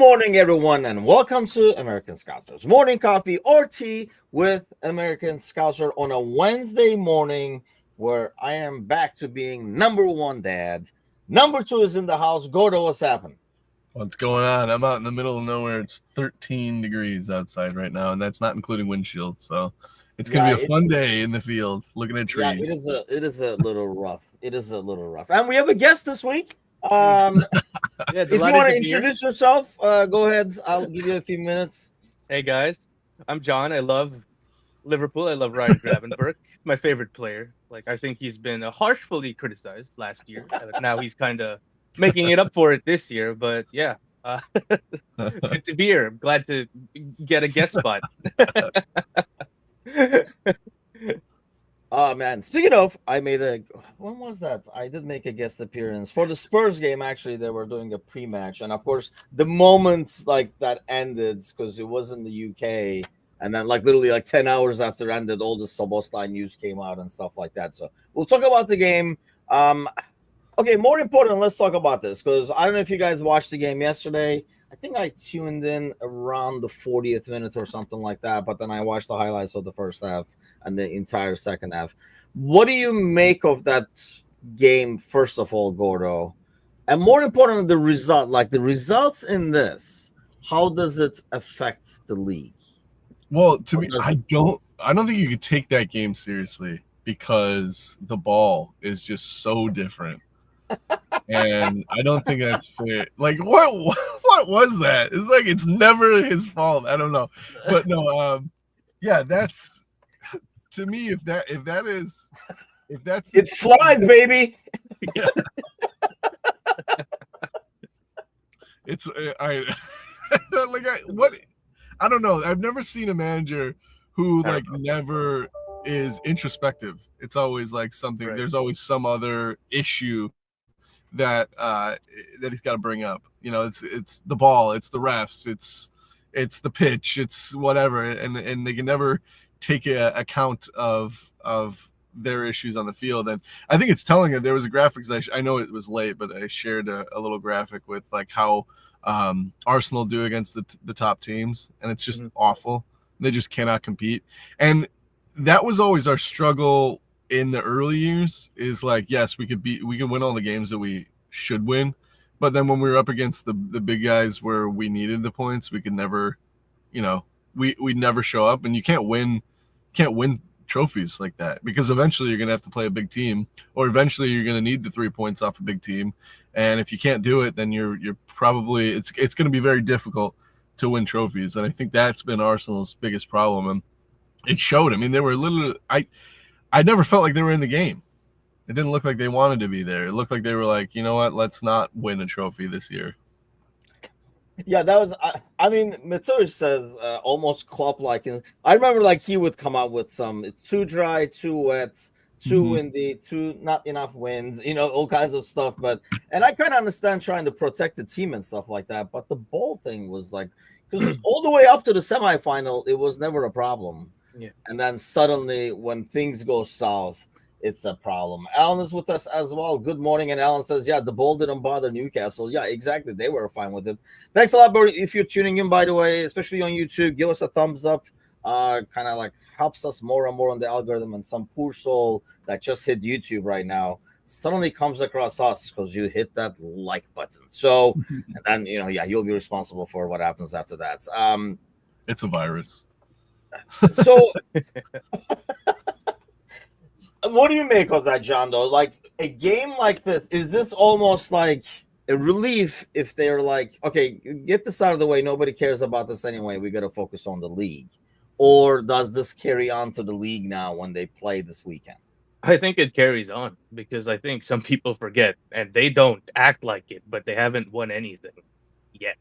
morning, everyone, and welcome to American Scousers Morning Coffee or Tea with American Scouser on a Wednesday morning where I am back to being number one dad. Number two is in the house. Gordo, what's happening? What's going on? I'm out in the middle of nowhere. It's 13 degrees outside right now, and that's not including windshield. So it's going to be a fun day in the field looking at trees. Yeah, it is a little rough. It is a little rough. And we have a guest this week. If you want to introduce yourself, go ahead. I'll give you a few minutes. Hey guys, I'm John. I love Liverpool. I love Ryan Gravenberch. My favorite player. I think he's been harshly criticized last year. Now he's kind of making it up for it this year. But yeah, good to be here. I'm glad to get a guest spot. Oh man! Speaking of, when was that? I did make a guest appearance for the Spurs game. Actually, they were doing a pre-match, and of course, the moment that ended because it was in the UK, and then literally 10 hours after it ended, all the Szoboszlai news came out and stuff like that. So we'll talk about the game. Okay, more important, let's talk about this because I don't know if you guys watched the game yesterday. I think I tuned in around the 40th minute or something like that, but then I watched the highlights of the first half and the entire second half. What do you make of that game, first of all, Gordo? And more importantly, the result, the results in this, how does it affect the league? Well, to me, I don't think you could take that game seriously because the ball is just so different. And I don't think that's fair. What was that? It's never his fault. I don't know. But no, yeah, that's to me, if that's it flies, baby. Yeah. It's I don't know. I've never seen a manager who never is introspective. It's always something. Right. There's always some other issue that he's got to bring up. It's the ball, it's the refs, it's the pitch, it's whatever, and they can never take account of their issues on the field. And I think it's telling it. There was a graphic. I know it was late, but I shared a little graphic with how Arsenal do against the top teams, and it's just awful. They just cannot compete, and that was always our struggle in the early years. Is yes, we could win all the games that we should win, but then when we were up against the big guys where we needed the points, we could never, we'd never show up. And you can't win trophies like that because eventually you're gonna have to play a big team, or eventually you're gonna need the 3 points off a big team. And if you can't do it, then you're probably it's gonna be very difficult to win trophies. And I think that's been Arsenal's biggest problem, and it showed. I mean, they were literally I never felt like they were in the game. It didn't look like they wanted to be there. It looked like they were you know what, let's not win a trophy this year. Yeah, that was. I mean, Mitsuri says almost Klopp-like. I remember he would come out with some it's too dry, too wet, too windy, too not enough wind. All kinds of stuff. And I kind of understand trying to protect the team and stuff like that. But the ball thing was because all the way up to the semifinal, it was never a problem. Yeah. And then suddenly, when things go south, it's a problem. Alan is with us as well. Good morning. And Alan says, yeah, the ball didn't bother Newcastle. Yeah, exactly. They were fine with it. Thanks a lot, Barry. If you're tuning in, by the way, especially on YouTube, give us a thumbs up. Kind of helps us more and more on the algorithm. And some poor soul that just hit YouTube right now suddenly comes across us because you hit that like button. So, and then, you'll be responsible for what happens after that. It's a virus. So, what do you make of that, John, though? A game like this, is this almost like a relief if they're okay, get this out of the way. Nobody cares about this anyway. We got to focus on the league. Or does this carry on to the league now when they play this weekend? I think it carries on because I think some people forget and they don't act like it, but they haven't won anything yet.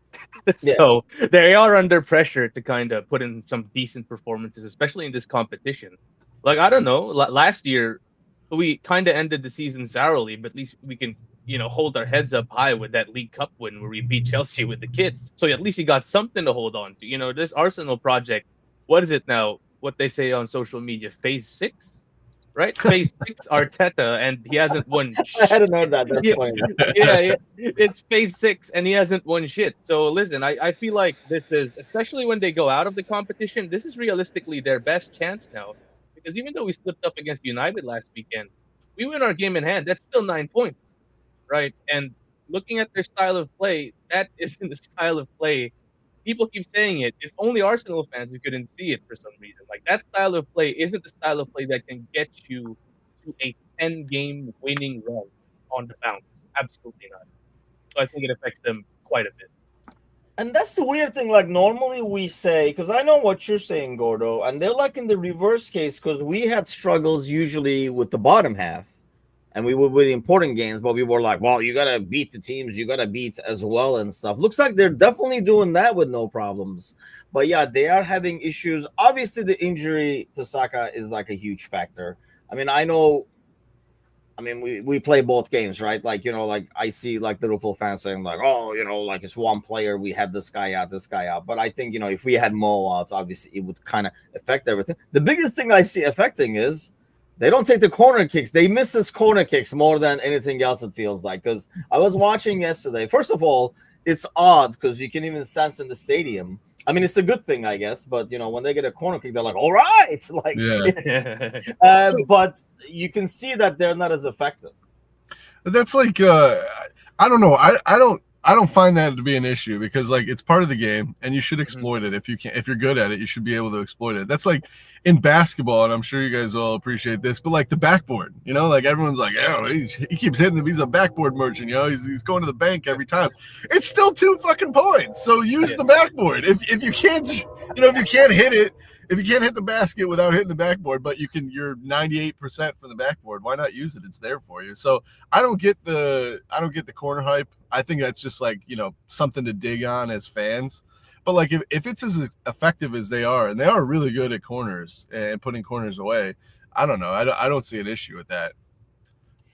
Yeah. So they are under pressure to kind of put in some decent performances, especially in this competition. I don't know, last year we kind of ended the season sourly, but at least we can, hold our heads up high with that League Cup win where we beat Chelsea with the kids. So at least you got something to hold on to. This Arsenal project, what is it now? What they say on social media, phase 6? right? Phase 6 Arteta, and he hasn't won I shit. hadn't heard that. That's funny. Yeah. It's phase 6, and he hasn't won shit. So listen, I feel like this is, especially when they go out of the competition, this is realistically their best chance now. Because even though we slipped up against United last weekend, we win our game in hand. That's still 9 points, right? And looking at their style of play, that isn't the style of play. People keep saying it. It's only Arsenal fans who couldn't see it for some reason. Like that style of play isn't the style of play that can get you to a 10-game winning run on the bounce. Absolutely not. So I think it affects them quite a bit. And that's the weird thing. Like normally we say, because I know what you're saying, Gordo, and they're like in the reverse case because we had struggles usually with the bottom half, and we would win important games, but we were like, well, you gotta beat the teams, you gotta beat as well and stuff. Looks like they're definitely doing that with no problems. But yeah, they are having issues. Obviously, the injury to Saka is like a huge factor. I mean, I know. I mean, we play both games, right? Like, like I see like the Liverpool fans saying like, oh, like it's one player. We had this guy out, this guy out. But I think, if we had Mo out, obviously it would kind of affect everything. The biggest thing I see affecting is they don't take the corner kicks. They miss his corner kicks more than anything else, it feels like. Because I was watching yesterday. First of all, it's odd because you can even sense in the stadium. I mean, it's a good thing, I guess. But, when they get a corner kick, they're like, all right. Like, yeah. But you can see that they're not as effective. That's like, I don't know. I don't find that to be an issue because like it's part of the game and you should exploit it if you can. If you're good at it, you should be able to exploit it. That's like in basketball, and I'm sure you guys will appreciate this. But like the backboard, like everyone's like, oh, he keeps hitting them. He's a backboard merchant. He's going to the bank every time. It's still 2 fucking points. So use the backboard. If you can't, if you can't hit it. If you can't hit the basket without hitting the backboard, but you're 98% from the backboard, why not use it? It's there for you. So I don't get the corner hype. I think that's just like, something to dig on as fans. But like if it's as effective as they are, and they are really good at corners and putting corners away, I don't know. I don't see an issue with that.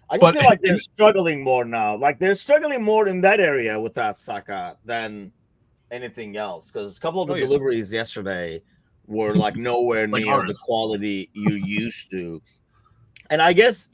I just feel like they're struggling more now. Like they're struggling more in that area with that Saka than anything else. Because a couple of the deliveries yesterday were like nowhere like near the quality you used to. And I guess,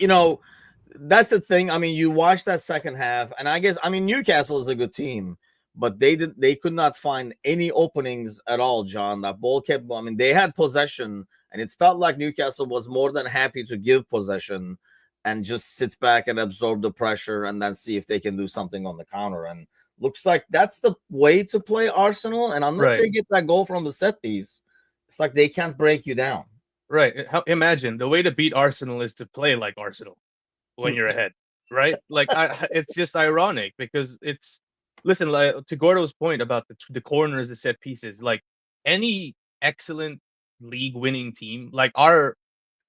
that's the thing. I mean, you watch that second half, and I guess, Newcastle is a good team, but they could not find any openings at all, John. That ball kept, they had possession, and it felt like Newcastle was more than happy to give possession and just sit back and absorb the pressure and then see if they can do something on the counter. And looks like that's the way to play Arsenal. And unless they get that goal from the set piece, it's like they can't break you down. Right. Imagine the way to beat Arsenal is to play like Arsenal when you're ahead, right? Like it's just ironic because listen, like to Gordo's point about the corners, the set pieces, like any excellent league winning team, like our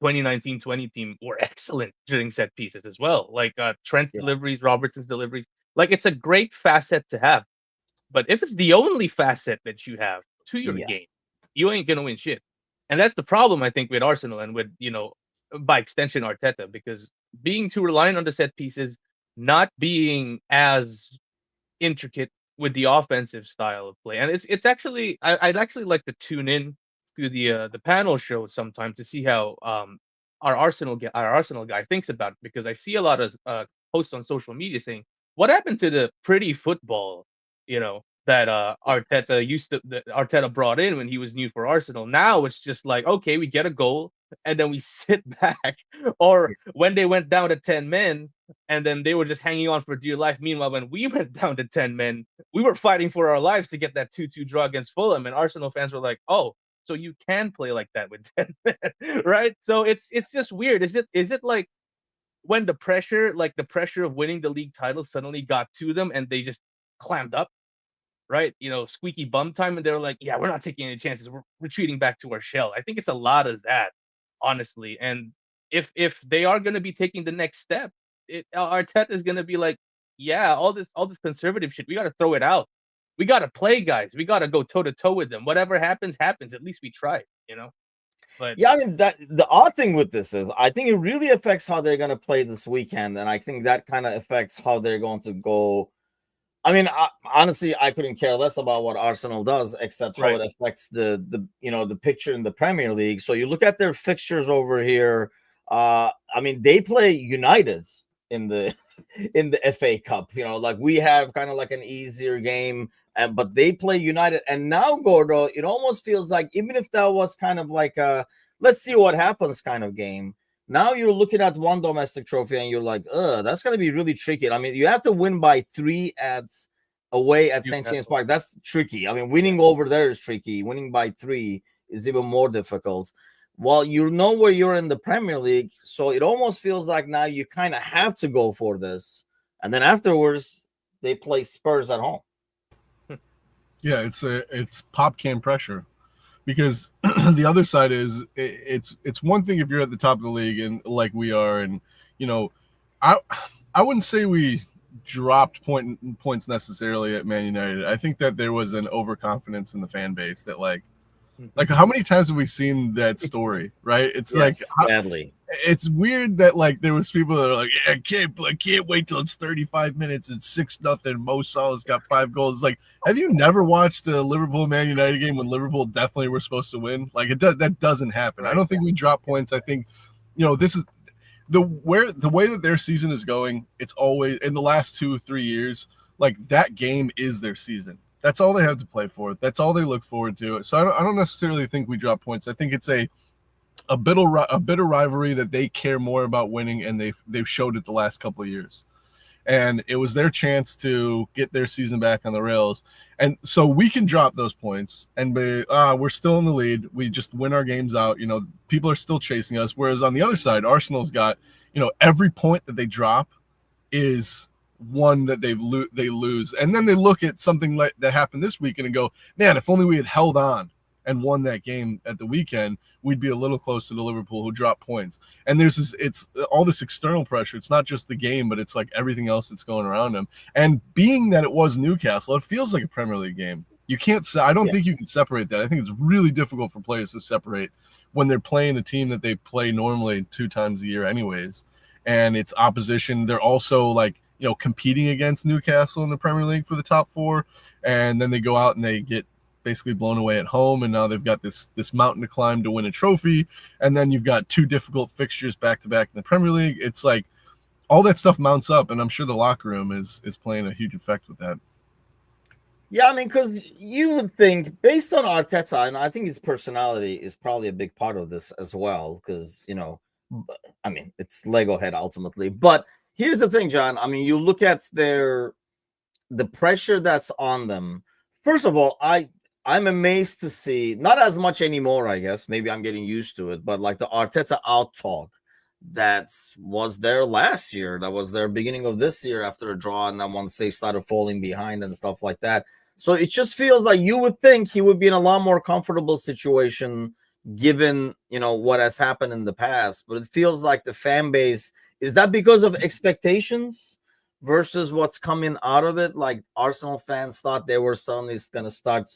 2019-20 team were excellent during set pieces as well. Like Trent's deliveries, Robertson's deliveries, like it's a great facet to have. But if it's the only facet that you have to your game, you ain't gonna win shit. And that's the problem, I think, with Arsenal and with, by extension, Arteta, because being too reliant on the set pieces, not being as intricate with the offensive style of play. And it's actually, I'd actually like to tune in to the panel show sometime to see how our Arsenal guy thinks about it, because I see a lot of posts on social media saying, what happened to the pretty football, that Arteta brought in when he was new for Arsenal. Now it's just like, okay, we get a goal and then we sit back. Or when they went down to 10 men and then they were just hanging on for dear life. Meanwhile, when we went down to 10 men, we were fighting for our lives to get that 2-2 draw against Fulham. And Arsenal fans were like, oh, so you can play like that with 10 men, right? So it's just weird. Is it like when the pressure of winning the league title suddenly got to them and they just clammed up? Right, squeaky bum time, and they're like, "Yeah, we're not taking any chances. We're retreating back to our shell." I think it's a lot of that, honestly. And if they are going to be taking the next step, Arteta is going to be like, "Yeah, all this conservative shit, we got to throw it out. We got to play, guys. We got to go toe to toe with them. Whatever happens, happens. At least we tried, But yeah, that the odd thing with this is, I think it really affects how they're going to play this weekend, and I think that kind of affects how they're going to go. Honestly, I couldn't care less about what Arsenal does, except how it affects the picture in the Premier League. So you look at their fixtures over here. I mean, they play United in the in the FA Cup. You know, like we have kind of like an easier game, but they play United. And now, Gordo, it almost feels like even if that was kind of like a let's see what happens kind of game. Now you're looking at one domestic trophy and you're like, that's going to be really tricky. I mean, you have to win by 3 at away at St. James Park. That's tricky. I mean, winning over there is tricky. Winning by 3 is even more difficult. Well, you know where you're in the Premier League, so it almost feels like now you kind of have to go for this. And then afterwards, they play Spurs at home. Yeah, it's pop can pressure. Because the other side is it's one thing if you're at the top of the league and like we are, and you know, I wouldn't say we dropped points necessarily at Man United. I think that there was an overconfidence in the fan base that like how many times have we seen that story, right? It's yes, sadly. It's weird that like there was people that are like, yeah, I can't wait till it's 35 minutes and 6-0. Mo Salah's got 5 goals. Like, have you never watched a Liverpool Man United game when Liverpool definitely were supposed to win? Like that doesn't happen. Right. I don't think we drop points. I think, this is the way that their season is going. It's always in the last 2-3 years, like that game is their season. That's all they have to play for. That's all they look forward to. So I don't necessarily think we drop points. I think it's a bitter rivalry that they care more about winning, and they've showed it the last couple of years. And it was their chance to get their season back on the rails. And so we can drop those points and be, we're still in the lead. We just win our games out. People are still chasing us. Whereas on the other side, Arsenal's got, every point that they drop is one that they lose. And then they look at something like that happened this weekend and go, man, if only we had held on and won that game at the weekend, we'd be a little closer to Liverpool, who dropped points. And it's all this external pressure. It's not just the game, but it's like everything else that's going around them. And being that it was Newcastle, it feels like a Premier League game. You can't say, I don't think you can separate that. I think it's really difficult for players to separate when they're playing a team that they play normally 2 times a year anyways. And it's opposition. They're also like, competing against Newcastle in the Premier League for the top 4. And then they go out and they get basically blown away at home, and now they've got this mountain to climb to win a trophy, and then you've got 2 difficult fixtures back to back in the Premier League. It's like all that stuff mounts up, and I'm sure the locker room is playing a huge effect with that. Yeah, I mean, because you would think, based on Arteta, and I think his personality is probably a big part of this as well, because I mean, it's Lego head ultimately. But here's the thing, John. I mean, you look at the pressure that's on them. First of all, I'm amazed to see, not as much anymore, I guess. Maybe I'm getting used to it, but like the Arteta out talk that was there last year, that was there beginning of this year after a draw, and then once they started falling behind and stuff like that. So it just feels like you would think he would be in a lot more comfortable situation given, what has happened in the past. But it feels like the fan base, is that because of expectations versus what's coming out of it? Like Arsenal fans thought they were suddenly going to start,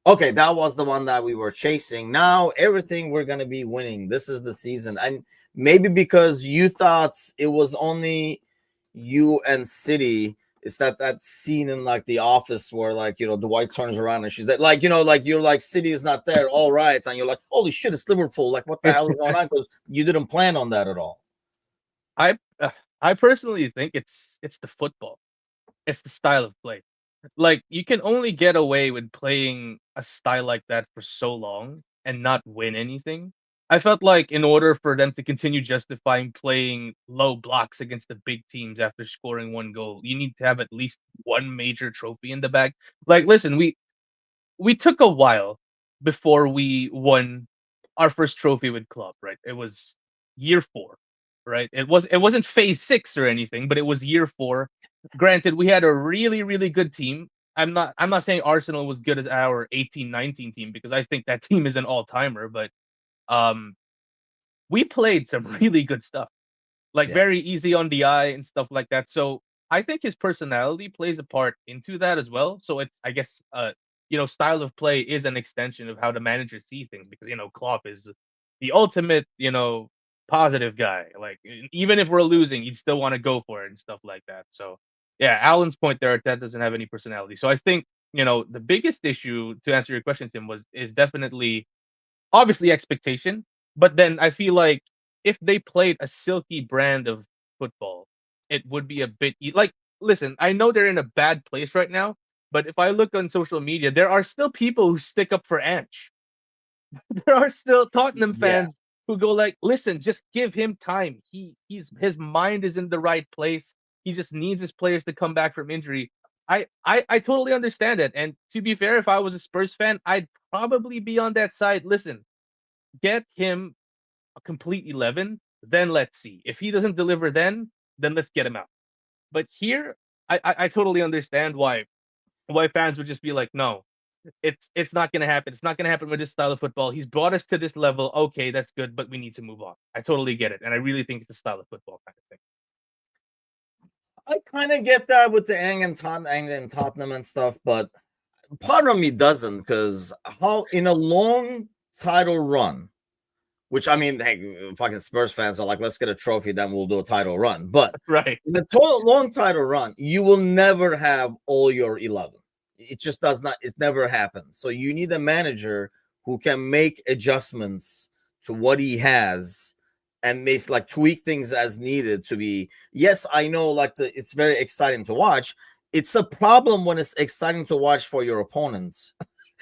okay, that was the one that we were chasing. Now everything we're going to be winning. This is the season. And maybe because you thought it was only you and City, it's that scene in like The Office where like, Dwight turns around and she's like, you're like, City is not there. All right. And you're like, holy shit, it's Liverpool. Like, what the hell is going on? Because you didn't plan on that at all. I personally think it's the football. It's the style of play. Like, you can only get away with playing a style like that for so long and not win anything. I felt like in order for them to continue justifying playing low blocks against the big teams after scoring 1 goal, you need to have at least one major trophy in the bag. Like, listen, we took a while before we won our first trophy with Klopp, right? It was year 4, right? It wasn't phase 6 or anything, but it was year 4. Granted, we had a really, really good team. I'm not saying Arsenal was good as our 18-19 team, because I think that team is an all-timer, but we played some really good stuff. Like, very easy on the eye and stuff like that. So I think his personality plays a part into that as well. So it's, I guess, style of play is an extension of how the managers see things, because Klopp is the ultimate, positive guy. Like, even if we're losing, you'd still want to go for it and stuff like that. So yeah, Alan's point there, that doesn't have any personality. So I think, the biggest issue, to answer your question, Tim, is definitely obviously expectation. But then I feel like if they played a silky brand of football, it would be a bit like. Listen, I know they're in a bad place right now, but if I look on social media, there are still people who stick up for Ange. There are still Tottenham Yeah. fans who go like, "Listen, just give him time. His mind is in the right place. He just needs his players to come back from injury." I totally understand it. And to be fair, if I was a Spurs fan, I'd probably be on that side. Listen, get him a complete 11, then let's see. If he doesn't deliver then let's get him out. But here, I totally understand why fans would just be like, no, it's not gonna happen. It's not gonna happen with this style of football. He's brought us to this level. Okay, that's good, but we need to move on. I totally get it, and I really think it's a style of football kind of thing. I kind of get that with the Ang and Tottenham and stuff, but part of me doesn't, because how in a long title run, which I mean, hey, fucking Spurs fans are like, let's get a trophy, then we'll do a title run. But Right. in a total long title run, you will never have all your 11. It just does not, it never happens. So you need a manager who can make adjustments to what he has and makes like tweak things as needed to be. Yes, I know, like it's very exciting to watch. It's a problem when it's exciting to watch for your opponents.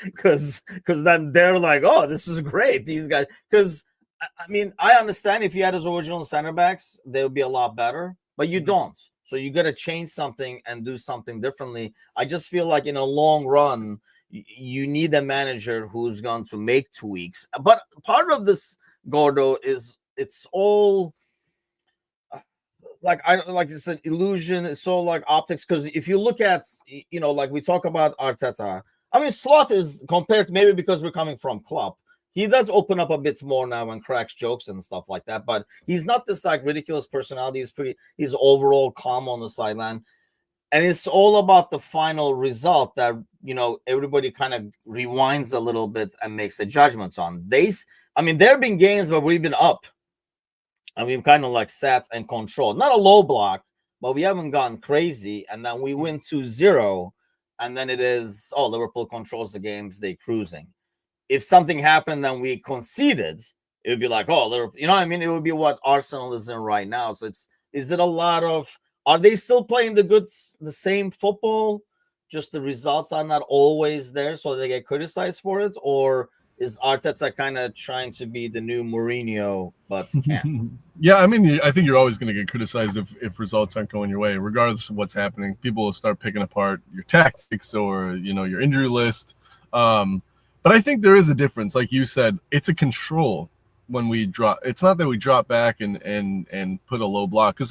because then they're like, oh, this is great, these guys. Because I mean, I understand if you had his original center backs, they would be a lot better, but you don't. So you got to change something and do something differently. I just feel like in a long run, you need a manager who's going to make tweaks. But part of this, Gordo, is it's all like you said, illusion. It's all like optics. Because if you look at, like we talk about Arteta, I mean, Slot is compared maybe because we're coming from Klopp. He does open up a bit more now and cracks jokes and stuff like that, but he's not this like ridiculous personality. He's overall calm on the sideline. And it's all about the final result that, everybody kind of rewinds a little bit and makes the judgments on. There have been games where we've been up and we've kind of like sat and controlled. Not a low block, but we haven't gone crazy. And then we win 2-0. And then it is, Liverpool controls the games, they cruising. If something happened and we conceded, it would be like, Liverpool, you know what I mean? It would be what Arsenal is in right now. So is it a lot of, are they still playing the same football? Just the results are not always there, so they get criticized for it? Or is Arteta kind of trying to be the new Mourinho, but can't? Yeah, I mean, I think you're always going to get criticized if results aren't going your way, regardless of what's happening. People will start picking apart your tactics or, your injury list. But I think there is a difference. Like you said, it's a control when we drop. It's not that we drop back and put a low block. Because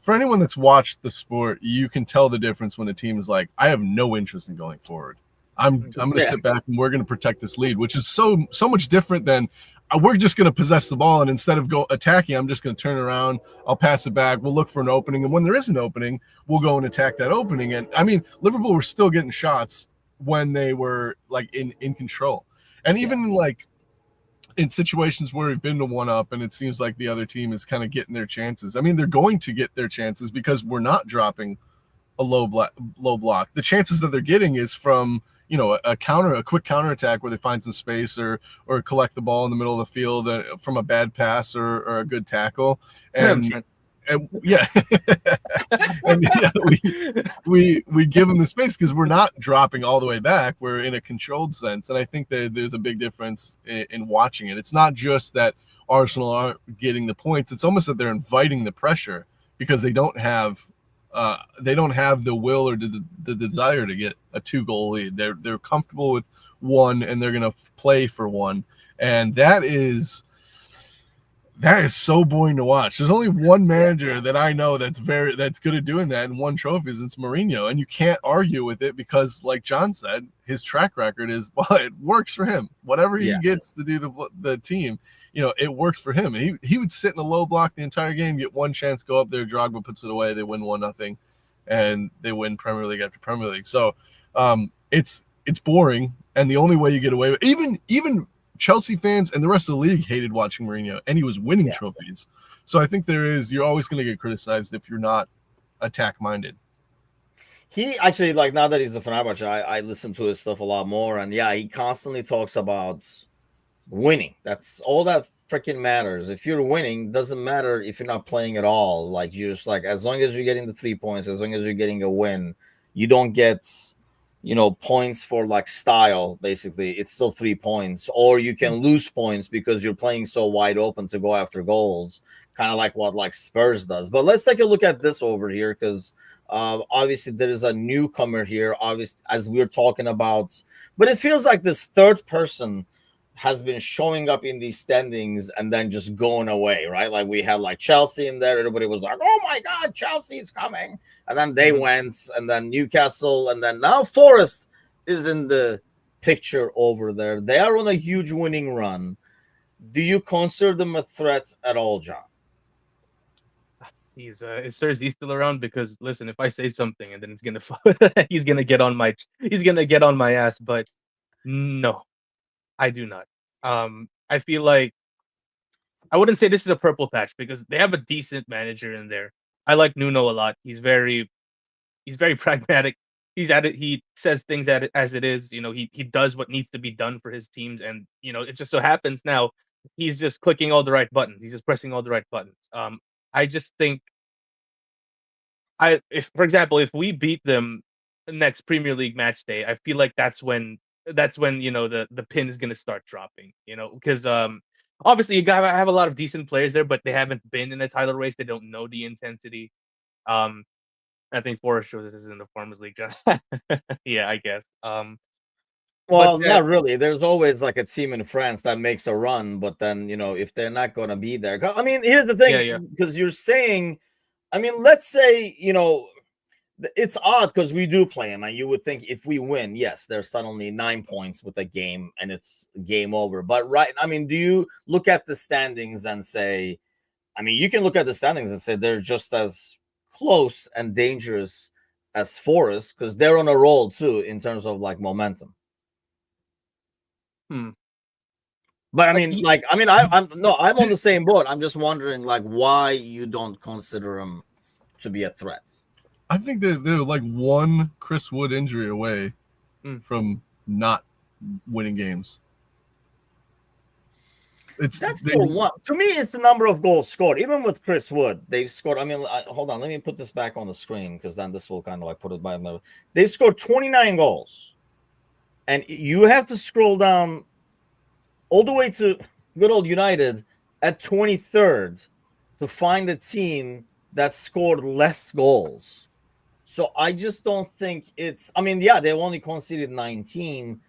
for anyone that's watched the sport, you can tell the difference when a team is like, I have no interest in going forward. I'm going to sit back and we're going to protect this lead, which is so much different than we're just going to possess the ball. And instead of attacking, I'm just going to turn around. I'll pass it back. We'll look for an opening. And when there is an opening, we'll go and attack that opening. And I mean, Liverpool were still getting shots when they were like in control. And even like in situations where we've been to one up and it seems like the other team is kind of getting their chances. I mean, they're going to get their chances because we're not dropping a low block. The chances that they're getting is from, a quick counter attack where they find some space or collect the ball in the middle of the field from a bad pass or a good tackle. And yeah, and yeah, we give them the space because we're not dropping all the way back. We're in a controlled sense, and I think that there's a big difference in watching it. It's not just that Arsenal aren't getting the points; it's almost that they're inviting the pressure because they don't have the will or the desire to get a 2-goal lead. They're comfortable with one, and they're going to play for one, and that is so boring to watch. There's only one manager that I know that's good at doing that and won trophies. It's Mourinho, and you can't argue with it because, like John said, his track record is it works for him. Whatever he gets to do the team, it works for him. He would sit in a low block the entire game, get one chance, go up there, Drogba puts it away, they win 1-0, and they win Premier League after Premier League. So it's boring, and the only way you get away with even Chelsea fans and the rest of the league hated watching Mourinho, and he was winning trophies. So I think you're always going to get criticized if you're not attack-minded. He actually, like, now that he's the Fenerbahce, I listen to his stuff a lot more, and he constantly talks about winning. That's all that freaking matters. If you're winning, doesn't matter if you're not playing at all. Like you're just like, as long as you're getting the 3 points, as long as you're getting a win, you don't get, points for like style. Basically, it's still 3 points, or you can lose points because you're playing so wide open to go after goals, kind of like what like Spurs does. But let's take a look at this over here because obviously there is a newcomer here. Obviously, as we're talking about, but it feels like this third person has been showing up in these standings and then just going away, right? Like we had like Chelsea in there. Everybody was like, oh my God, Chelsea's coming. And then they went, and then Newcastle, and then now Forest is in the picture over there. They are on a huge winning run. Do you consider them a threat at all, John? Is Cersei still around? Because listen, if I say something and then it's gonna he's gonna get on my ass. But no, I do not. I feel like I wouldn't say this is a purple patch because they have a decent manager in there. I like Nuno a lot. He's very pragmatic. He's at it. He says things at it as it is. He does what needs to be done for his teams, and it just so happens now he's just clicking all the right buttons. He's just pressing all the right buttons. I just think if for example, if we beat them next Premier League match day, I feel like that's when the pin is gonna start dropping. Because obviously you gotta have a lot of decent players there, but they haven't been in a title race. They don't know the intensity. Um, I think Forest shows this is in the Farmers League. Yeah, I guess. But Well, not really. There's always like a team in France that makes a run, but then, if they're not going to be there. I mean, here's the yeah, thing, yeah. because you're saying, I mean, let's say, it's odd because we do play them, and you would think if we win, yes, there's suddenly 9 points with a game and it's game over. But I mean, do you look at the standings and say, I mean, you can look at the standings and say they're just as close and dangerous as Forest because they're on a roll too in terms of like momentum. Hmm. But I Like, mean, I'm on the same boat. I'm just wondering, like, why you don't consider them to be a threat. I think they're like one Chris Wood injury away from not winning games. That's for one. To me, it's the number of goals scored. Even with Chris Wood, they've scored. I mean, hold on, let me put this back on the screen because then this will kind of like put it by another. They've scored 29 goals, and you have to scroll down all the way to good old United at 23rd to find a team that scored less goals. So I just don't think it's. I mean, yeah, they've only conceded 19.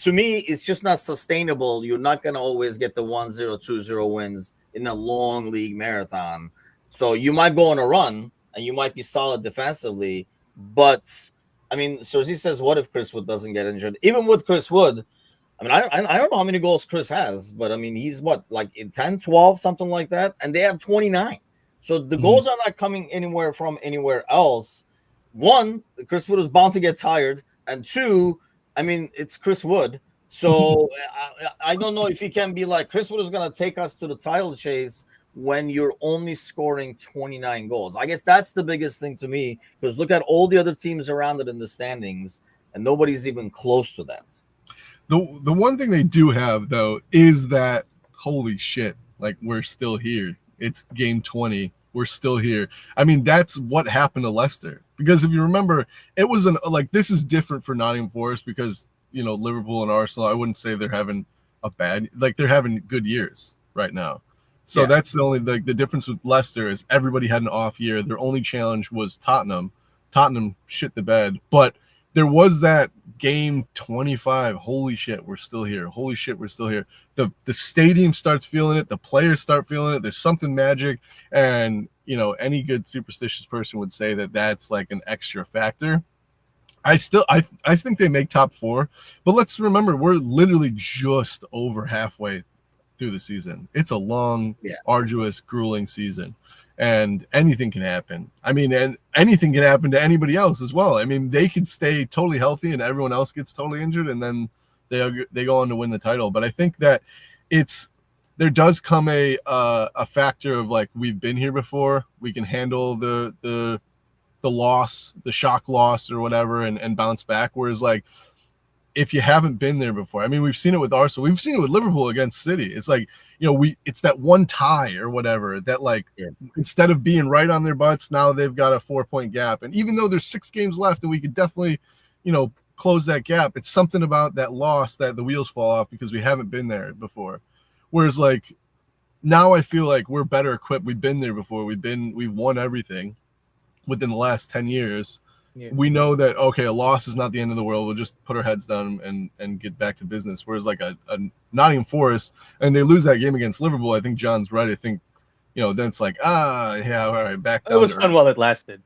To me, it's just not sustainable. You're not going to always get the 1-0, 2-0 wins in a long league marathon. So you might go on a run and you might be solid defensively. But, I mean, Cersei says, what if Chris Wood doesn't get injured? Even with Chris Wood, I mean, I don't know how many goals Chris has, but I mean, he's what, like in 10, 12, something like that. And they have 29. So the goals are not coming anywhere from anywhere else. One, Chris Wood is bound to get tired. And two, I mean, it's Chris Wood. So I don't know if he can be like, Chris Wood is going to take us to the title chase when you're only scoring 29 goals. I guess that's the biggest thing to me, because look at all the other teams around it in the standings, and nobody's even close to that. The one thing they do have, though, is that, holy shit, like, we're still here. It's game 20. We're still here. I mean, that's what happened to Leicester. Because if you remember, it was this is different for Nottingham Forest because, Liverpool and Arsenal, I wouldn't say they're having they're having good years right now. So that's the only, the difference with Leicester is everybody had an off year. Their only challenge was Tottenham. Tottenham shit the bed. But there was that game 25. Holy shit, we're still here. Holy shit, we're still here. The stadium starts feeling it. The players start feeling it. There's something magic. And, any good superstitious person would say that that's like an extra factor. I think they make top 4. But let's remember, we're literally just over halfway through the season. It's a long, arduous, grueling season. And anything can happen. I mean, and anything can happen to anybody else as well. I mean, they could stay totally healthy and everyone else gets totally injured and then they go on to win the title. But I think that there does come a factor of like, we've been here before. We can handle the loss, the shock loss or whatever, and bounce back. Whereas like if you haven't been there before, I mean, we've seen it with Arsenal, we've seen it with Liverpool against City. It's like, it's that one tie or whatever that instead of being right on their butts, now they've got a 4-point gap. And even though there's 6 games left and we could definitely, close that gap, it's something about that loss that the wheels fall off because we haven't been there before. Whereas like now I feel like we're better equipped. We've been there before. We've won everything within the last 10 years. Yeah. We know that, okay, a loss is not the end of the world. We'll just put our heads down and get back to business. Whereas like a Nottingham Forest, and they lose that game against Liverpool, I think John's right. I think, then it's like, yeah, all right, back down. It was fun while it lasted.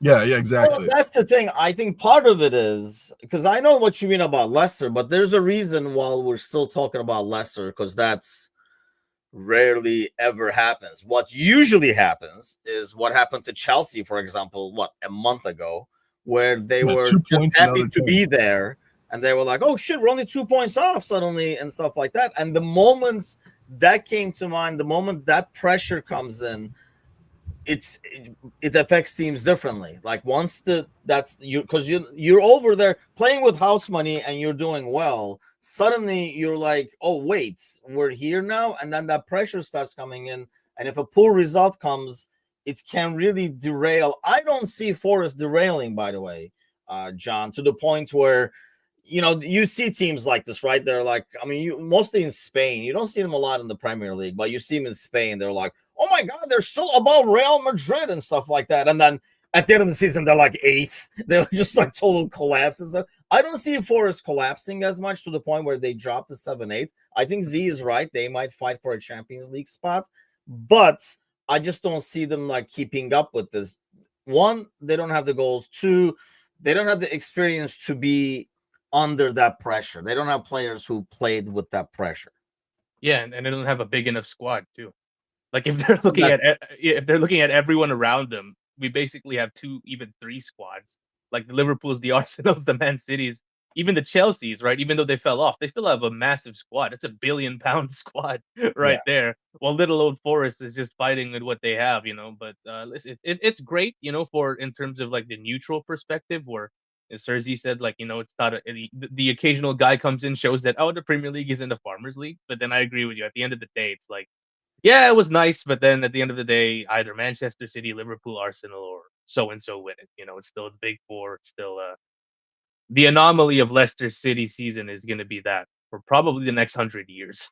Yeah, exactly. Well, that's the thing. I think part of it is because I know what you mean about Leicester, but there's a reason why we're still talking about Leicester, because that's rarely ever happens. What usually happens is what happened to Chelsea, for example, a month ago, where they were just happy to be there, and they were like, oh shit, we're only 2 points off suddenly and stuff like that. And the moment that came to mind, the moment that pressure comes in, it affects teams differently. Like once because you're over there playing with house money and you're doing well, suddenly you're like, oh wait, we're here now, and then that pressure starts coming in, and if a poor result comes, it can really derail. I don't see Forest derailing, by the way, John, to the point where you see teams like this, right? They're like, I mean, mostly in Spain, you don't see them a lot in the Premier League, but you see them in Spain. They're like, oh my God, they're still above Real Madrid and stuff like that. And then at the end of the season, they're like 8th. They're just like total collapses. I don't see Forest collapsing as much to the point where they drop to 7-8. I think Z is right. They might fight for a Champions League spot, but I just don't see them like keeping up with this. 1, they don't have the goals. 2, they don't have the experience to be under that pressure. They don't have players who played with that pressure. Yeah, and they don't have a big enough squad too. Like if they're looking at everyone around them, we basically have 2, even 3 squads. Like the Liverpools, the Arsenals, the Man Cities, even the Chelseas, right? Even though they fell off, they still have a massive squad. It's a £1 billion squad right there. While little old Forest is just fighting with what they have, But listen, it's great, for in terms of like the neutral perspective, where as Sergi said, like, it's not the occasional guy comes in, shows that, the Premier League isn't a farmers league. But then I agree with you. At the end of the day, it's like, yeah, it was nice, but then at the end of the day, either Manchester City, Liverpool, Arsenal, or so-and-so win it. It's still the big four. It's still the anomaly of Leicester City season is going to be that for probably the next 100 years.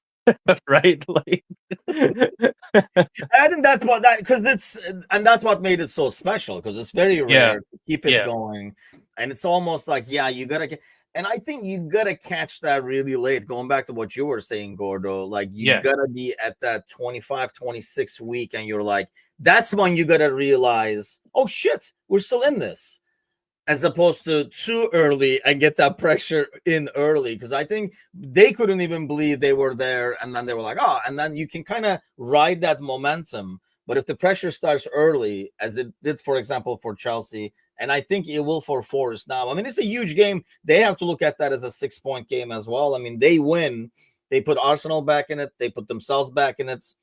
Right? Like, I think that's what made it so special, because it's very rare to keep it going, and it's almost like you gotta get. And I think you gotta catch that really late. Going back to what you were saying, Gordo, like you gotta be at that 25, 26 week, and you're like, that's when you gotta realize, oh shit, we're still in this, as opposed to too early and get that pressure in early. Because I think they couldn't even believe they were there, and then they were like, and then you can kind of ride that momentum. But if the pressure starts early, as it did, for example, for Chelsea, and I think it will for Forest now. I mean, it's a huge game. They have to look at that as a 6-point game as well. I mean, they win. They put Arsenal back in it. They put themselves back in it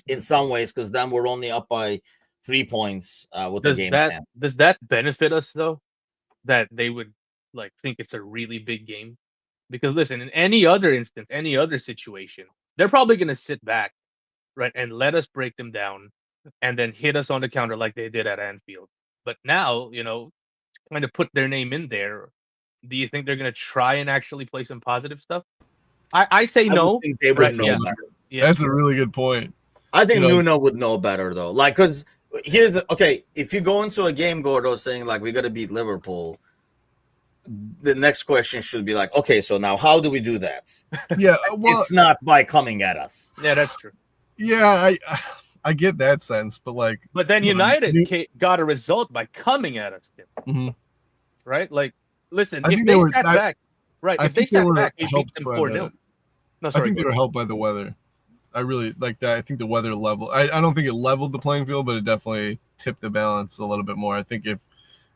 in some ways, because then we're only up by 3 points with the game. Does that benefit us, though, that they would like think it's a really big game? Because listen, in any other instance, any other situation, they're probably going to sit back, right, and let us break them down and then hit us on the counter like they did at Anfield. But now, kind of put their name in there. Do you think they're going to try and actually play some positive stuff? I say no. Think they would know better. Yeah. That's a really good point. I think Nuno would know better, though. Like, because if you go into a game, Gordo, saying like we got to beat Liverpool, the next question should be like, okay, so now how do we do that? Yeah, it's not by coming at us. Yeah, that's true. Yeah, I get that sense, but then United got a result by coming at us, mm-hmm. Right? Like, listen, if they sat back, right? If they sat back, they beat them 4-0. I think they were helped by the weather. I really like that. I think the weather level. I don't think it leveled the playing field, but it definitely tipped the balance a little bit more. I think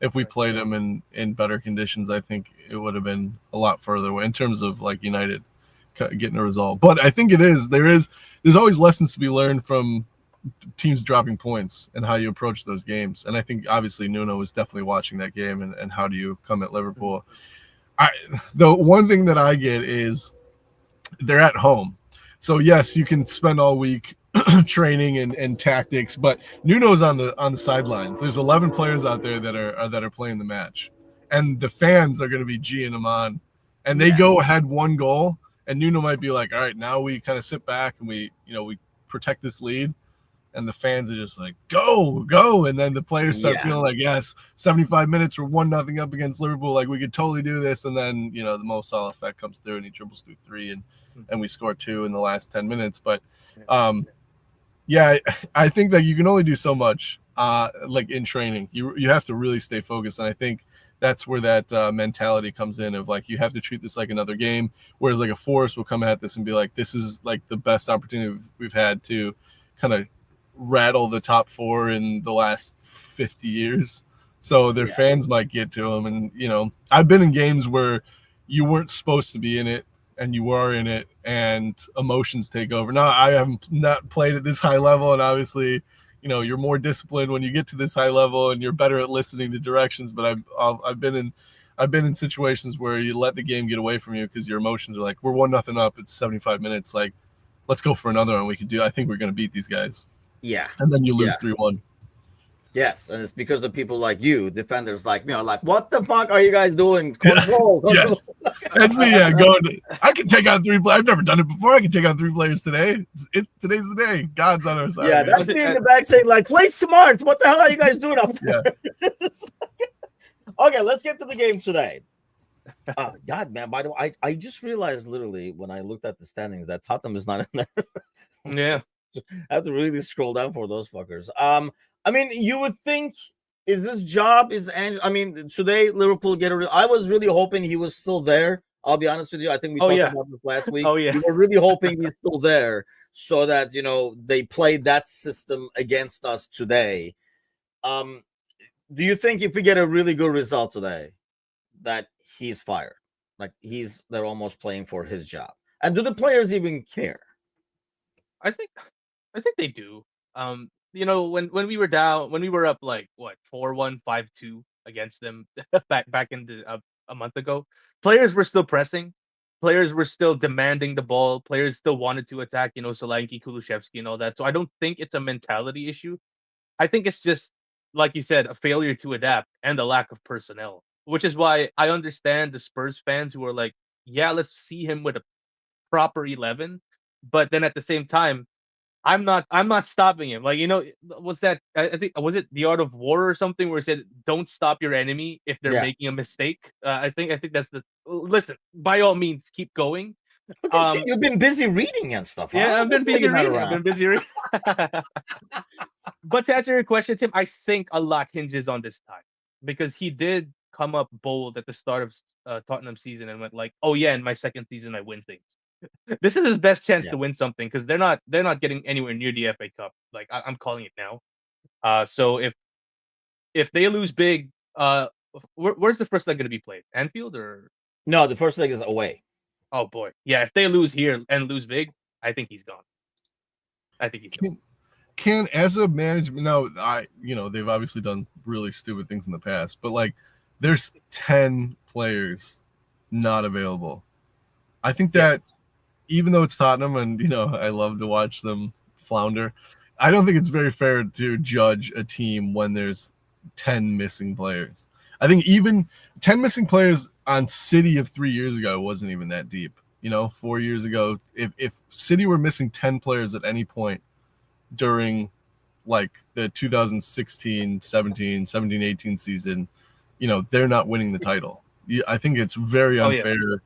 if we played them in better conditions, I think it would have been a lot further away in terms of like United getting a result. But I think there's always lessons to be learned from teams dropping points and how you approach those games. And I think obviously Nuno was definitely watching that game and how do you come at Liverpool. the one thing that I get is they're at home. So yes, you can spend all week training and tactics, but Nuno's on the sidelines. There's 11 players out there that are playing the match, and the fans are going to be geeing them on, and they go ahead 1 goal, and Nuno might be like, all right, now we kind of sit back and we protect this lead. And the fans are just like, go. And then the players start feeling like, yes, 75 minutes, we're 1-0 up against Liverpool. Like, we could totally do this. And then, the Mo Salah effect comes through and he dribbles through 3 and we score 2 in the last 10 minutes. But, I think that you can only do so much, like in training. You have to really stay focused. And I think that's where that mentality comes in of like, you have to treat this like another game. Whereas like a Forest will come at this and be like, this is like the best opportunity we've had to kind of rattle the top 4 in the last 50 years. So their fans might get to them. And, I've been in games where you weren't supposed to be in it and you are in it and emotions take over. Now, I haven't not played at this high level. And obviously, you're more disciplined when you get to this high level and you're better at listening to directions. But I've been in situations where you let the game get away from you because your emotions are like, we're 1-0 up. It's 75 minutes. Like, let's go for another one. I think we're going to beat these guys. Yeah. And then you lose 3-1. Yes, and it's because of people like you, defenders like me, are like, what the fuck are you guys doing? Control. Yes. That's me, I can take on 3 players. I've never done it before. I can take on 3 players today. Today's the day. God's on our side. Yeah, that's me in the back saying, like, play smart. What the hell are you guys doing up there? Yeah. Okay, let's get to the game today. God, man, by the way, I just realized literally when I looked at the standings that Tottenham is not in there. Yeah. I have to really scroll down for those fuckers. I mean, you would think today Liverpool I was really hoping he was still there. I'll be honest with you. I think we talked about this last week. We were really hoping he's still there so that they played that system against us today. Do you think if we get a really good result today, that he's fired? Like they're almost playing for his job. And do the players even care? I think they do. When we were down, when we were up like 4-1, 5-2 against them back in a month ago, players were still pressing, players were still demanding the ball, players still wanted to attack, Solanke, Kulusevski, and all that. So I don't think it's a mentality issue. I think it's just, like you said, a failure to adapt and a lack of personnel, which is why I understand the Spurs fans who are like, yeah, let's see him with a proper 11, but then at the same time, I'm not stopping him. Like, was that, I think, was it The Art of War or something where it said, don't stop your enemy if they're making a mistake? I think that's listen, by all means, keep going. Okay, you've been busy reading and stuff. Yeah, huh? I've been busy reading. But to answer your question, Tim, I think a lot hinges on this time because he did come up bold at the start of Tottenham season and went like, oh yeah, in my second season I win things. This is his best chance to win something because they're not getting anywhere near the FA Cup. Like I'm calling it now. So if they lose big, where's the first leg going to be played? Anfield or no? The first leg is away. Oh boy, yeah. If they lose here and lose big, I think he's gone. I think he's gone. Can as a management, they've obviously done really stupid things in the past, but like there's 10 players not available. I think that. Even though it's Tottenham and, I love to watch them flounder, I don't think it's very fair to judge a team when there's 10 missing players. I think even 10 missing players on City of 3 years ago wasn't even that deep. 4 years ago, if City were missing 10 players at any point during like the 2016, 18 season, they're not winning the title. I think it's very unfair. Oh, yeah.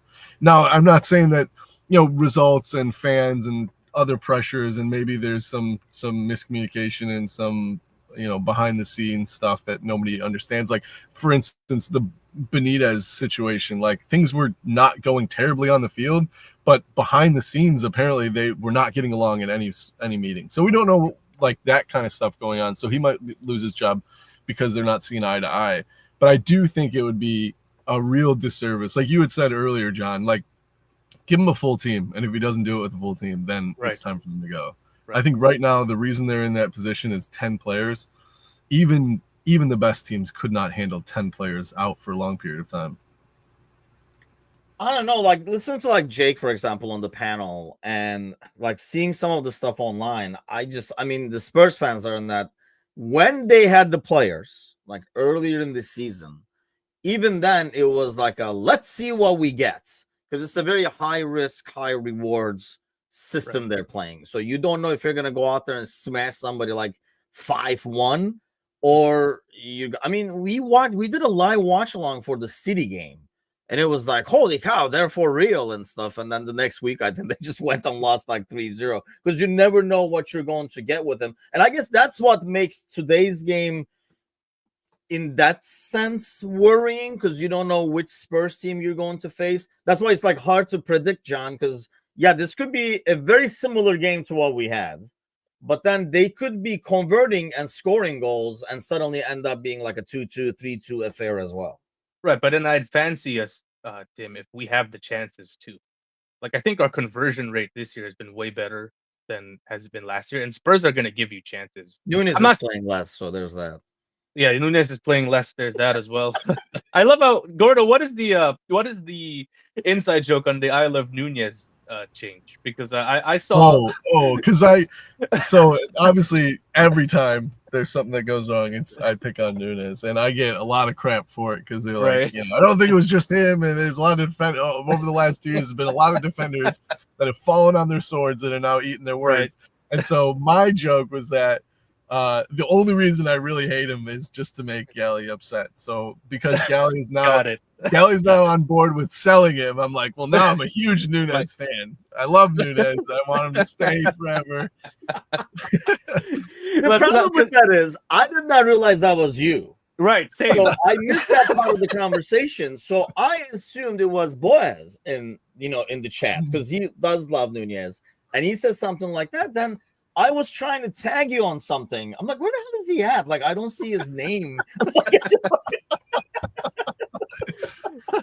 Now, I'm not saying that, results and fans and other pressures, and maybe there's some miscommunication and some, behind the scenes stuff that nobody understands. Like, for instance, the Benitez situation, like things were not going terribly on the field, but behind the scenes, apparently they were not getting along in any meeting. So we don't know like that kind of stuff going on. So he might lose his job because they're not seeing eye to eye. But I do think it would be a real disservice. Like you had said earlier, John, like, give him a full team, and if he doesn't do it with a full team, then it's time for him to go. Right. I think right now the reason they're in that position is 10 players. Even the best teams could not handle 10 players out for a long period of time. I don't know, like listening to like Jake, for example, on the panel and like seeing some of the stuff online. I mean, the Spurs fans are in that when they had the players like earlier in the season, even then it was like a let's see what we get because it's a very high risk, high rewards system they're playing. So you don't know if you're gonna go out there and smash somebody like 5-1 or I mean, we did a live watch along for the City game. And it was like, holy cow, they're for real and stuff. And then the next week, I think they just went and lost like 3-0 because you never know what you're going to get with them. And I guess that's what makes today's game, in that sense, worrying because you don't know which Spurs team you're going to face. That's why it's like hard to predict, John, because, yeah, this could be a very similar game to what we had. But then they could be converting and scoring goals and suddenly end up being like a 2-2, 3-2 affair as well. Right, but then I'd fancy us, Tim, if we have the chances to. Like, I think our conversion rate this year has been way better than has been last year, and Spurs are going to give you chances. Nunez is playing less, so there's that. Yeah, Nunez is playing less. There's that as well. I love how Gordo. What is the inside joke on the I love Nunez change? Because I saw. Because so obviously every time there's something that goes wrong, I pick on Nunez, and I get a lot of crap for it because they're like, I don't think it was just him, and there's a lot of over the last 2 years, there's been a lot of defenders that have fallen on their swords that are now eating their words. And so my joke was that the only reason I really hate him is just to make Gally upset. So because Gally is now Gally's now on board with selling him, I'm like, well, now I'm a huge Nunez fan. I love Nunez. I want him to stay forever. The problem with that is I did not realize that was you. Right. Same. So I missed that part of the conversation. So I assumed it was Boaz in the chat because he does love Nunez. And he says something like that. Then I was trying to tag you on something. I'm like, where the hell is he at? Like, I don't see his name.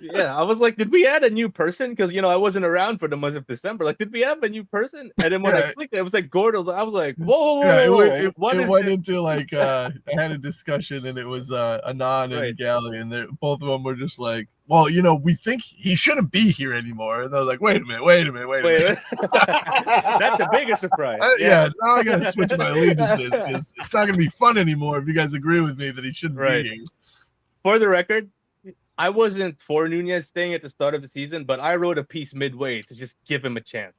Yeah, I was like, did we add a new person? Because I wasn't around for the month of December. Like, did we have a new person? And then when I clicked, it was like Gordo. I was like, whoa. It went into like I had a discussion, and it was Anon and Gally, and both of them were just like, well, we think he shouldn't be here anymore. And I was like, wait a minute. That's a bigger surprise. Now I got to switch my allegiances because it's not going to be fun anymore if you guys agree with me that he shouldn't be here. For the record, I wasn't for Nunez staying at the start of the season, but I wrote a piece midway to just give him a chance.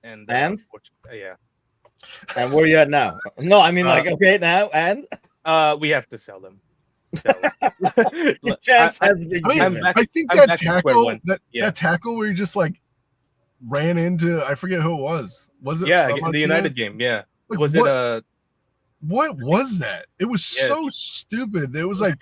And yeah. And where are you at now? No, I mean okay now and we have to sell them. The chance has been given. I think that tackle, that tackle where you just like ran into, I forget who it was. Was it? Yeah, in the United game. Yeah. Like, was it what was that? It was so stupid. It was like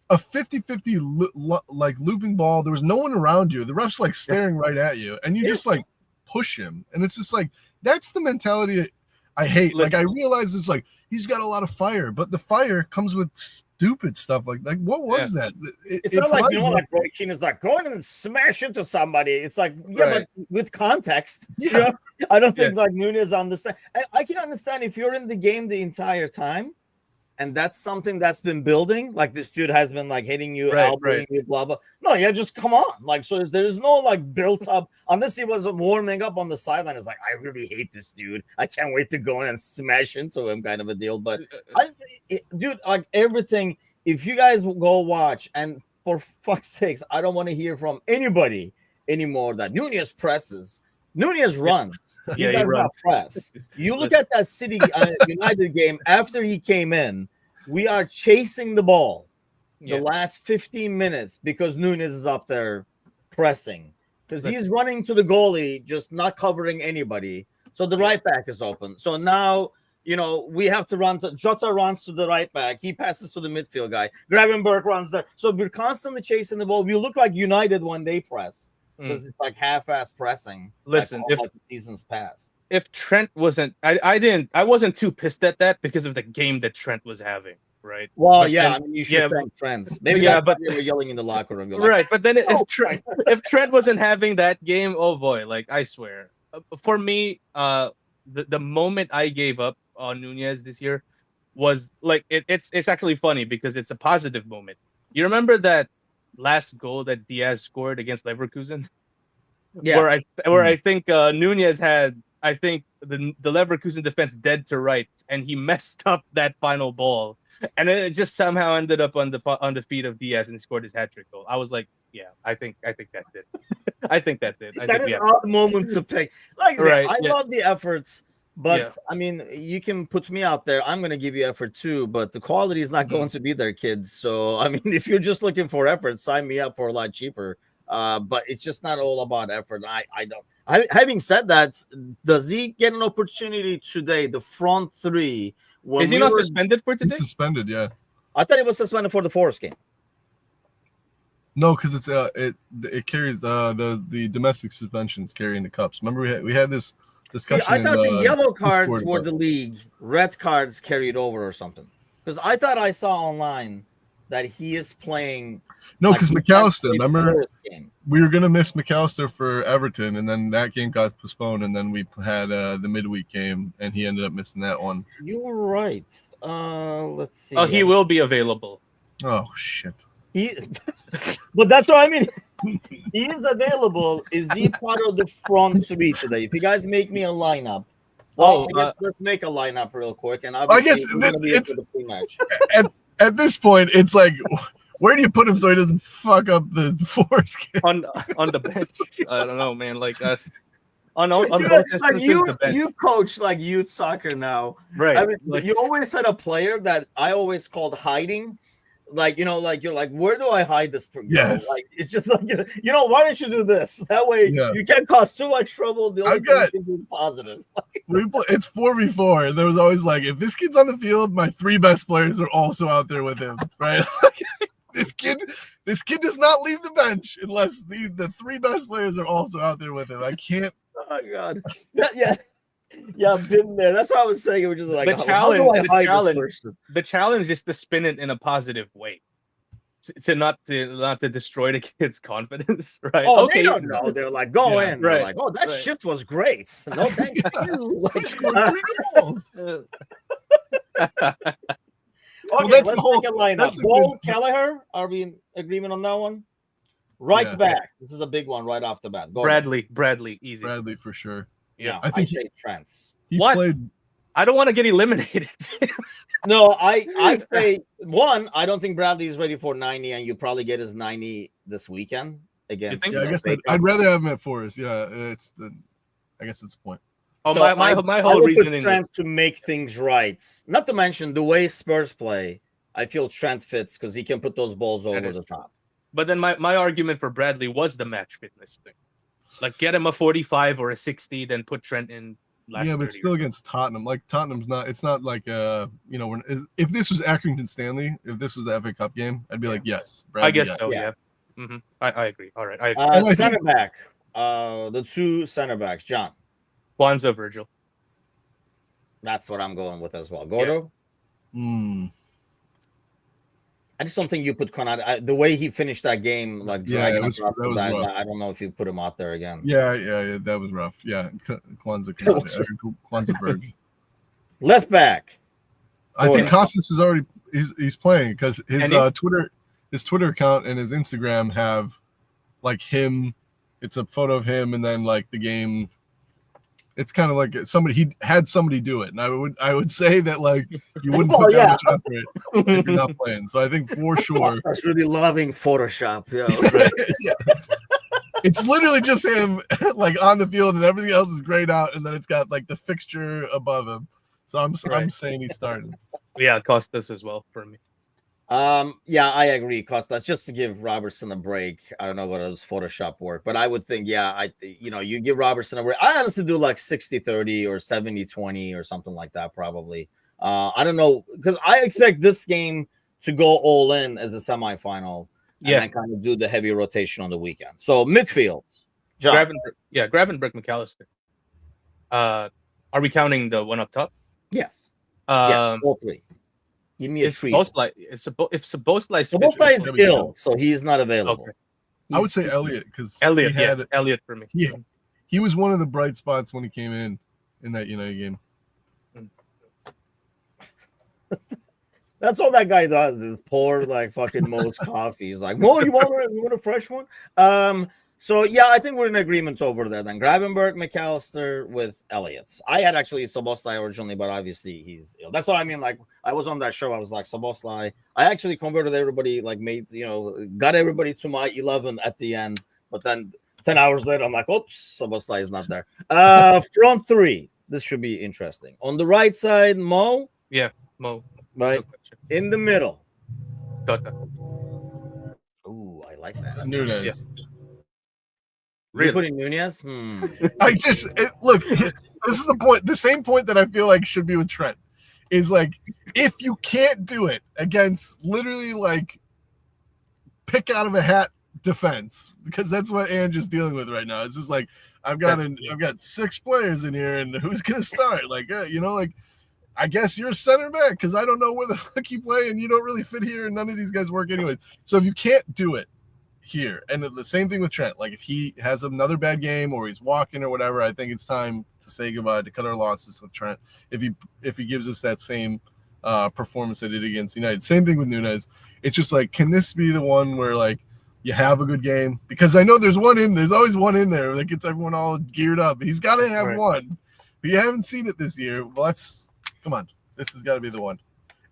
a 50-50 like looping ball. There was no one around you. The ref's like staring right at you, and you just like push him. And it's just like that's the mentality I hate. Like I realize it's like he's got a lot of fire, but the fire comes with stupid stuff. Like what was that? It's not like like Roy Keane is like going and smash into somebody. It's like but with context. I don't think like Nunez understand. I can understand if you're in the game the entire time. And that's something that's been building. Like this dude has been like hitting you, elbowing you, blah blah. No, just come on. Like so, there's no like built up unless he was warming up on the sideline. It's like I really hate this dude. I can't wait to go in and smash into him, kind of a deal. But dude, like everything. If you guys go watch, and for fuck's sakes, I don't want to hear from anybody anymore that Nunez presses. Nunez runs. He does not press. You look at that City United game after he came in. We are chasing the ball the last 15 minutes because Nunez is up there pressing because he's running to the goalie, just not covering anybody. So the right back is open. So now we have to run. Jota runs to the right back. He passes to the midfield guy. Gravenberg runs there. So we're constantly chasing the ball. We look like United when they press. Because it's like half-ass pressing. Listen, like the seasons past. If Trent wasn't, I wasn't too pissed at that because of the game that Trent was having, right? Well, I mean, you should thank Trent. Maybe but they were yelling in the locker room. Right, but then if Trent wasn't having that game, oh boy, like I swear, for me, the moment I gave up on Nunez this year was like it's actually funny because it's a positive moment. You remember that last goal that Diaz scored against Leverkusen? Yeah. Where I think Nunez had, I think the Leverkusen defense dead to rights, and he messed up that final ball, and it just somehow ended up on the feet of Diaz and scored his hat-trick goal. I was like, yeah, I think that's it. I think that's it. I That think is an odd moment to pick. Like I said, Right, I yeah. love the efforts, but Yeah. I mean, you can put me out there. I'm going to give you effort too, but the quality is not going to be there, kids. So I mean, if you're just looking for effort, sign me up for a lot cheaper. But it's just not all about effort. I don't. Having said that, does he get an opportunity today? The front three. When Is he we not were, suspended for today? He's suspended. Yeah. I thought he was suspended for the Forest game. No, because it carries the domestic suspensions carrying the cups. Remember we had this See, discussion. I thought the yellow Discord cards were about- the league, red cards carried over or something. Because I thought I saw online that he is playing. No, like, because he McAllister. played the Remember, Forest game. we were gonna miss McAllister for Everton, and then that game got postponed, and then we had the midweek game, and he ended up missing that one. You were right. Let's see. Oh, he will be available. Oh shit! He, but that's what I mean. He is available. Is he part of the front three today? If you guys make me a lineup, well, I guess let's make a lineup real quick, and obviously guess we're gonna be into the pre-match. At this point, it's like, where do you put him so he doesn't fuck up the Forest game? On the bench. I don't know, man. Like on You know, both it's like instances, the bench. you coach like youth soccer now. Right. I mean, like, you always had a player that I always called hiding. Like, you know, like you're like, where do I hide this? Yes. Like, it's just like, you know, why don't you do this? That way you can't cause too much trouble. The only thing you can do is positive. It's 4v4, and there was always like, if this kid's on the field, my three best players are also out there with him, right? This kid does not leave the bench unless the three best players are also out there with him. I can't. Oh God. Yeah, I've been there. That's what I was saying. It was just like, the challenge is to spin it in a positive way, to not to destroy the kid's confidence, right? Oh, okay. They don't know. They're like, go in. They're right, like, oh, that shift was great. No, thank you. Like, scored 3 goals. Okay, that's let's the whole- take a lineup. that's the Paul good- Kelleher, are we in agreement on that one? Right back. This is a big one right off the bat. Go Bradley, easy. Bradley for sure. Yeah, I think say Trent. He What? played. I don't want to get eliminated. No, I say one. I don't think Bradley is ready for 90, and you probably get his 90 this weekend again. think? Yeah, I guess I'd rather have him at Forest. Yeah, I guess that's the point. Oh, So my I whole would put reasoning. Trent to make things right. Not to mention the way Spurs play. I feel Trent fits because he can put those balls over the top. But then my argument for Bradley was the match fitness thing. Like, get him a 45 or a 60, then put Trent in. Yeah, but it's still against Tottenham. Like, Tottenham's not. It's not like if this was Accrington Stanley, if this was the FA Cup game, I'd be like, yes. Bradley, I guess so. Yeah. Mm-hmm. I agree. All right. I agree. Center back. The two center backs. John. Kwanzaa, Virgil. That's what I'm going with as well. Gordo. Yeah. I just don't think you put Konate. The way he finished that game, like dragging that was rough. I don't know if you put him out there again. Yeah, that was rough. Yeah, Kwanzaa Virgil. Left back. I think Costas is already he's playing because his Twitter account and his Instagram have like him. It's a photo of him and then like the game. It's kind of like he had somebody do it, and I would say that like you wouldn't put that much effort if you're not playing. So I think for sure, that's really loving Photoshop. Yeah, yeah. It's literally just him like on the field, and everything else is grayed out, and then it's got like the fixture above him. So I'm saying he's starting. Yeah, Costas as well for me. Yeah, I agree, Costas. Just to give Robertson a break. I don't know what his Photoshop work, but I would think, you give Robertson a break. I honestly do like 60-30 or 70-20 or something like that, probably. I don't know, because I expect this game to go all in as a semifinal and then kind of do the heavy rotation on the weekend. So midfield. John. Gravenberch, McAllister. Are we counting the one up top? Yes. All three. Give me a treat. If Szoboszlai is ill, so he is not available. Okay. I would say Elliot because Elliot for me. Yeah, he was one of the bright spots when he came in that United game. That's all that guy does is pour like fucking Mo's coffee. He's like, Mo, you want a fresh one? So yeah, I think we're in agreement over there. Then Gravenberg, McAllister with Elliott. I had actually Soboslai originally, but obviously he's ill. That's what I mean. Like I was on that show, I was like Soboslai. I actually converted everybody, like got everybody to my 11 at the end. But then 10 hours later, I'm like, oops, Soboslai is not there. Front three. This should be interesting. On the right side, Mo. Yeah, Mo. Right. No question. In the middle. Jota. Ooh, I like that. Nunez. Yeah. Really? You're putting Nunez? Look, this is the point. The same point that I feel like should be with Trent is like, if you can't do it against literally like pick out of a hat defense, because that's what Ange is dealing with right now. It's just like, I've got 6 players in here, and who's gonna start? Like, I guess you're center back because I don't know where the fuck you play, and you don't really fit here, and none of these guys work anyways. So if you can't do it here, and the same thing with Trent, like if he has another bad game or he's walking or whatever, I think it's time to say goodbye, to cut our losses with Trent. If he gives us that same performance that he did against United, same thing with Nunez. It's just like, can this be the one where like you have a good game? Because I know there's always one in there that gets everyone all geared up. He's got to have one. But you haven't seen it this year. Well, come on. This has got to be the one.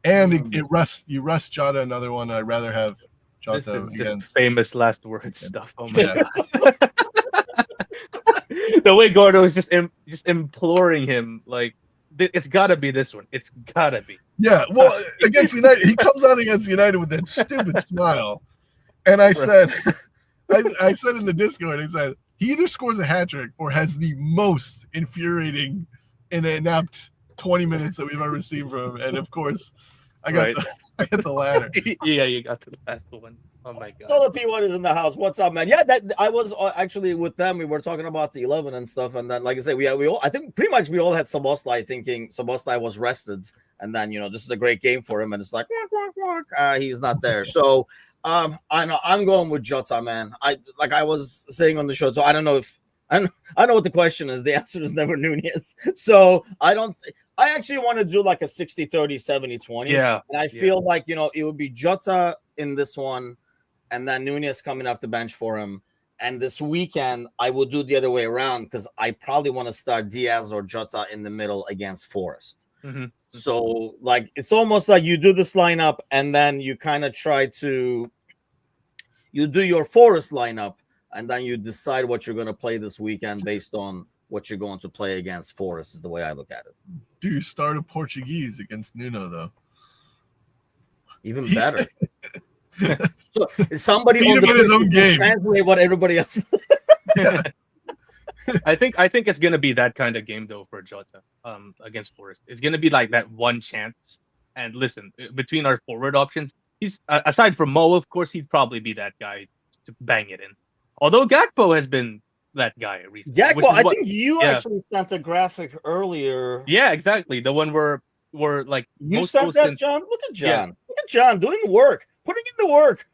And you rest Jota another one. I'd rather have Jota this is against just famous last word stuff. Oh my god. The way Gordo was just imploring him, like, it's got to be this one. It's got to be. Yeah, well, against United, he comes out against United with that stupid smile. And I said, I said in the Discord, I said, he either scores a hat trick or has the most infuriating and inept 20 minutes that we've ever seen from him. And of course, I got the latter. Yeah, you got the last one. Oh my god. So the P1 is in the house. What's up, man? Yeah, that I was actually with them. We were talking about the 11 and stuff, and then, like I said, we all, I think pretty much we all had Szoboszlai thinking Szoboszlai was rested, and then this is a great game for him, and it's like he's not there. So I know I'm going with Jota, man. I was saying on the show, so I don't know if I know what the question is. The answer is never Nunez. So I actually want to do like a 60-30, 70-20. Yeah. And I feel like, it would be Jota in this one and then Nunez coming off the bench for him. And this weekend, I will do the other way around because I probably want to start Diaz or Jota in the middle against Forest. Mm-hmm. So, like, it's almost like you do this lineup and then you kind of you do your Forest lineup and then you decide what you're going to play this weekend based on what you're going to play against Forest, is the way I look at it. Do you start a Portuguese against Nuno, though? Even better. So somebody on his own game. Translate what everybody else. Yeah. I think it's gonna be that kind of game though for Jota against Forest. It's gonna be like that one chance. And listen, between our forward options, he's aside from Mo, of course, he'd probably be that guy to bang it in. Although Gakpo has been that guy recently. Gakpo, I think you actually sent a graphic earlier. Yeah, exactly. The one where like you sent that, John. Look at John. Yeah. Look at John doing work, putting in the work.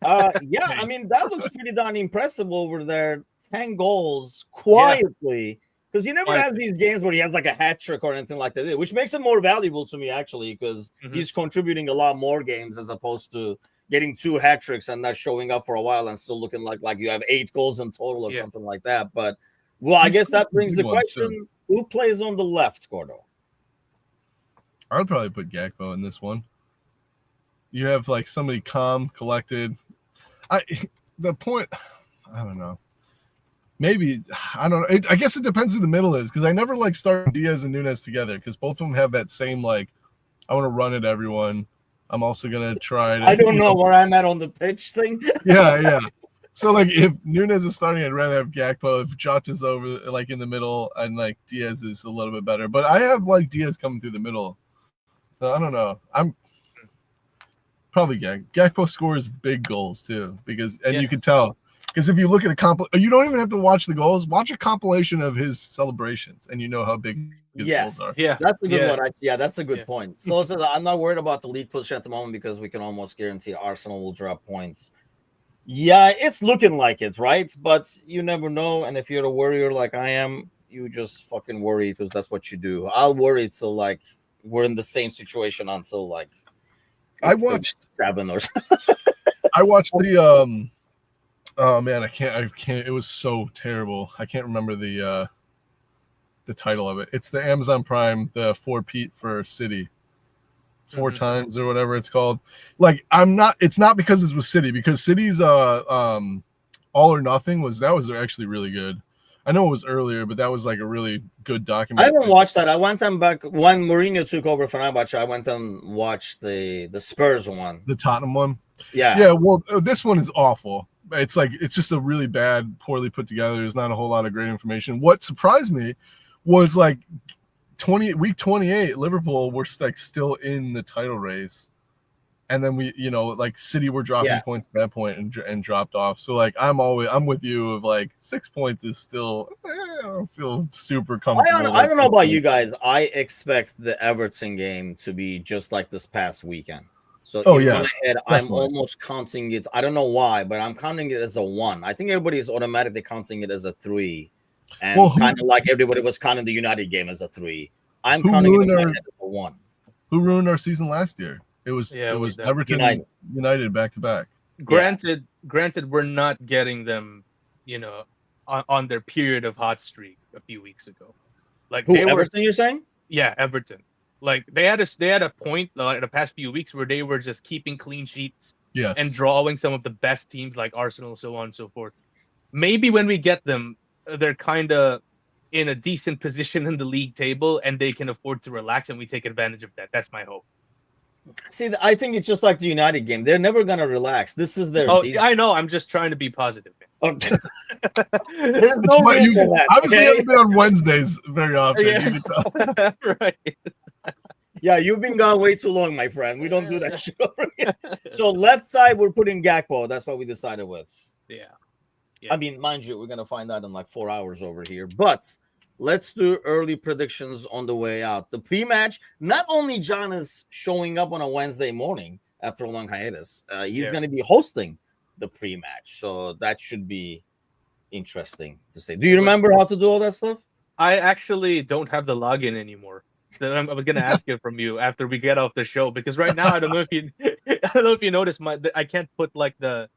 Yeah, I mean that looks pretty darn impressive over there. 10 goals quietly, because he never has these games where he has like a hat trick or anything like that, which makes him more valuable to me actually, because he's contributing a lot more games as opposed to getting 2 hat tricks and not showing up for a while and still looking like you have 8 goals in total or something like that. But I guess that brings the question: who plays on the left, Gordo? I would probably put Gakpo in this one. You have like somebody calm, collected. I don't know. Maybe, I don't know. I guess it depends who the middle is, because I never like starting Diaz and Nunez together, because both of them have that same, like, I want to run at everyone. I'm also going to try to... I don't know where I'm at on the pitch thing. Yeah. So, like, if Nunez is starting, I'd rather have Gakpo. If Jota's over, like, in the middle, and, like, Diaz is a little bit better. But I have, like, Diaz coming through the middle. So, I don't know. I'm probably Gakpo scores big goals, too, because, and you can tell. Because if you look at you don't even have to watch the goals. Watch a compilation of his celebrations, and you know how big his goals are. Yeah, that's a good one. That's a good point. So I'm not worried about the league push at the moment because we can almost guarantee Arsenal will drop points. Yeah, it's looking like it, right? But you never know. And if you're a worrier like I am, you just fucking worry because that's what you do. I'll worry till like we're in the same situation until like I watched 7 or something. I watched Oh man, I can't. It was so terrible. I can't remember the title of it. It's the Amazon Prime, the 4 Pete for City, 4 times or whatever it's called. Like I'm not. It's not because it's with City, because City's All or Nothing was actually really good. I know it was earlier, but that was like a really good documentary. I haven't watched that. I went on back when Mourinho took over for Fenerbahce. I went and watched the Spurs one, the Tottenham one. Yeah. Yeah. Well, this one is awful. It's just a really bad, poorly put together. There's not a whole lot of great information. What surprised me was like week 28, Liverpool were like still in the title race. And then we, like City were dropping points at that point and dropped off. So like I'm with you of like 6 points is still I don't feel super comfortable. I don't know about you guys. I expect the Everton game to be just like this past weekend. So in my head, I'm almost counting it. I don't know why, but I'm counting it as a 1. I think everybody is automatically counting it as a 3. And kind of like everybody was counting the United game as a 3. I'm counting it in my head as a 1. Who ruined our season last year? It was Everton United back to back. Granted, we're not getting them, on their period of hot streak a few weeks ago. Like Everton, you're saying? Yeah, Everton. Like they had a point like the past few weeks where they were just keeping clean sheets, and drawing some of the best teams like Arsenal, so on and so forth. Maybe when we get them, they're kind of in a decent position in the league table, and they can afford to relax, and we take advantage of that. That's my hope. See, I think it's just like the United game. They're never gonna relax. This is their season. I know. I'm just trying to be positive. Okay. There's no reason that, obviously, haven't been on Wednesdays very often. Yeah. Right. Yeah, you've been gone way too long, my friend. We don't do that shit over here. So left side, we're putting Gakpo. That's what we decided with. Yeah. I mean, mind you, we're gonna find out in like 4 hours over here. But let's do early predictions on the way out. The pre-match, not only John is showing up on a Wednesday morning after a long hiatus, he's going to be hosting the pre-match. So that should be interesting to say. Do you remember how to do all that stuff? I actually don't have the login anymore. I was going to ask it from you after we get off the show, because right now I don't know if you noticed I can't put like the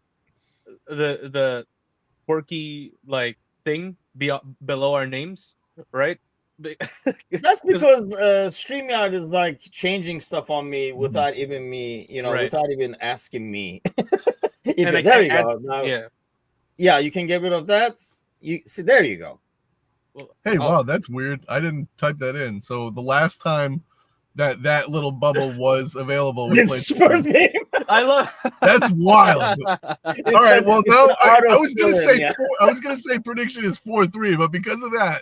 quirky like thing below our names. Right? That's because StreamYard is like changing stuff on me without even me, without even asking me. There you go. Now, yeah, you can get rid of that. You see, there you go. Well, hey, wow, that's weird. I didn't type that in. So the last time that little bubble was available, we played Spurs game. I love. That's wild. All right, well, no, I was gonna say prediction is 4-3, but because of that,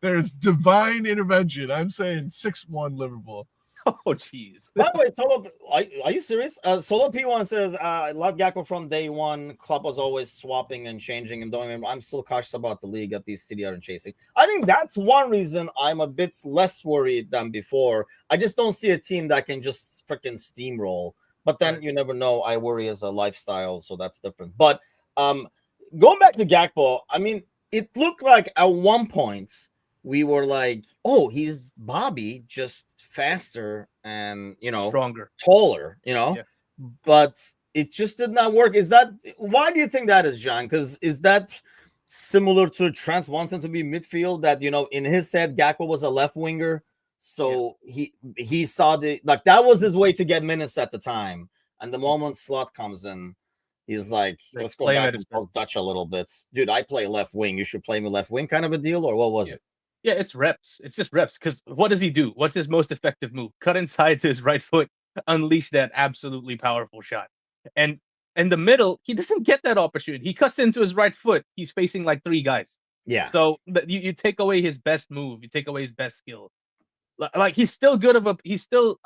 there's divine intervention. I'm saying 6-1 Liverpool. Oh, jeez. By the way, Solo, are you serious? Solo P1 says, I love Gakpo from day one. Klopp was always swapping and changing and doing. I'm still cautious about the league at these City are chasing. I think that's one reason I'm a bit less worried than before. I just don't see a team that can just freaking steamroll. But then you never know. I worry as a lifestyle, so that's different. But going back to Gakpo, I mean, it looked like at one point we were like, oh, he's Bobby, just faster and stronger, taller, but it just did not work. Why do you think that is, John? Because is that similar to Trent wanting to be midfield, that in his head Gakpo was a left winger, so he saw that was his way to get minutes at the time, and the moment Slot comes in, he's like let's go back and play Dutch a little bit, dude. I play left wing, you should play me left wing, kind of a deal, or what was it? Yeah, it's reps. It's just reps. Because what does he do? What's his most effective move? Cut inside to his right foot, unleash that absolutely powerful shot. And in the middle, he doesn't get that opportunity. He cuts into his right foot. He's facing like 3 guys. Yeah. So you take away his best move. You take away his best skill. Like he's still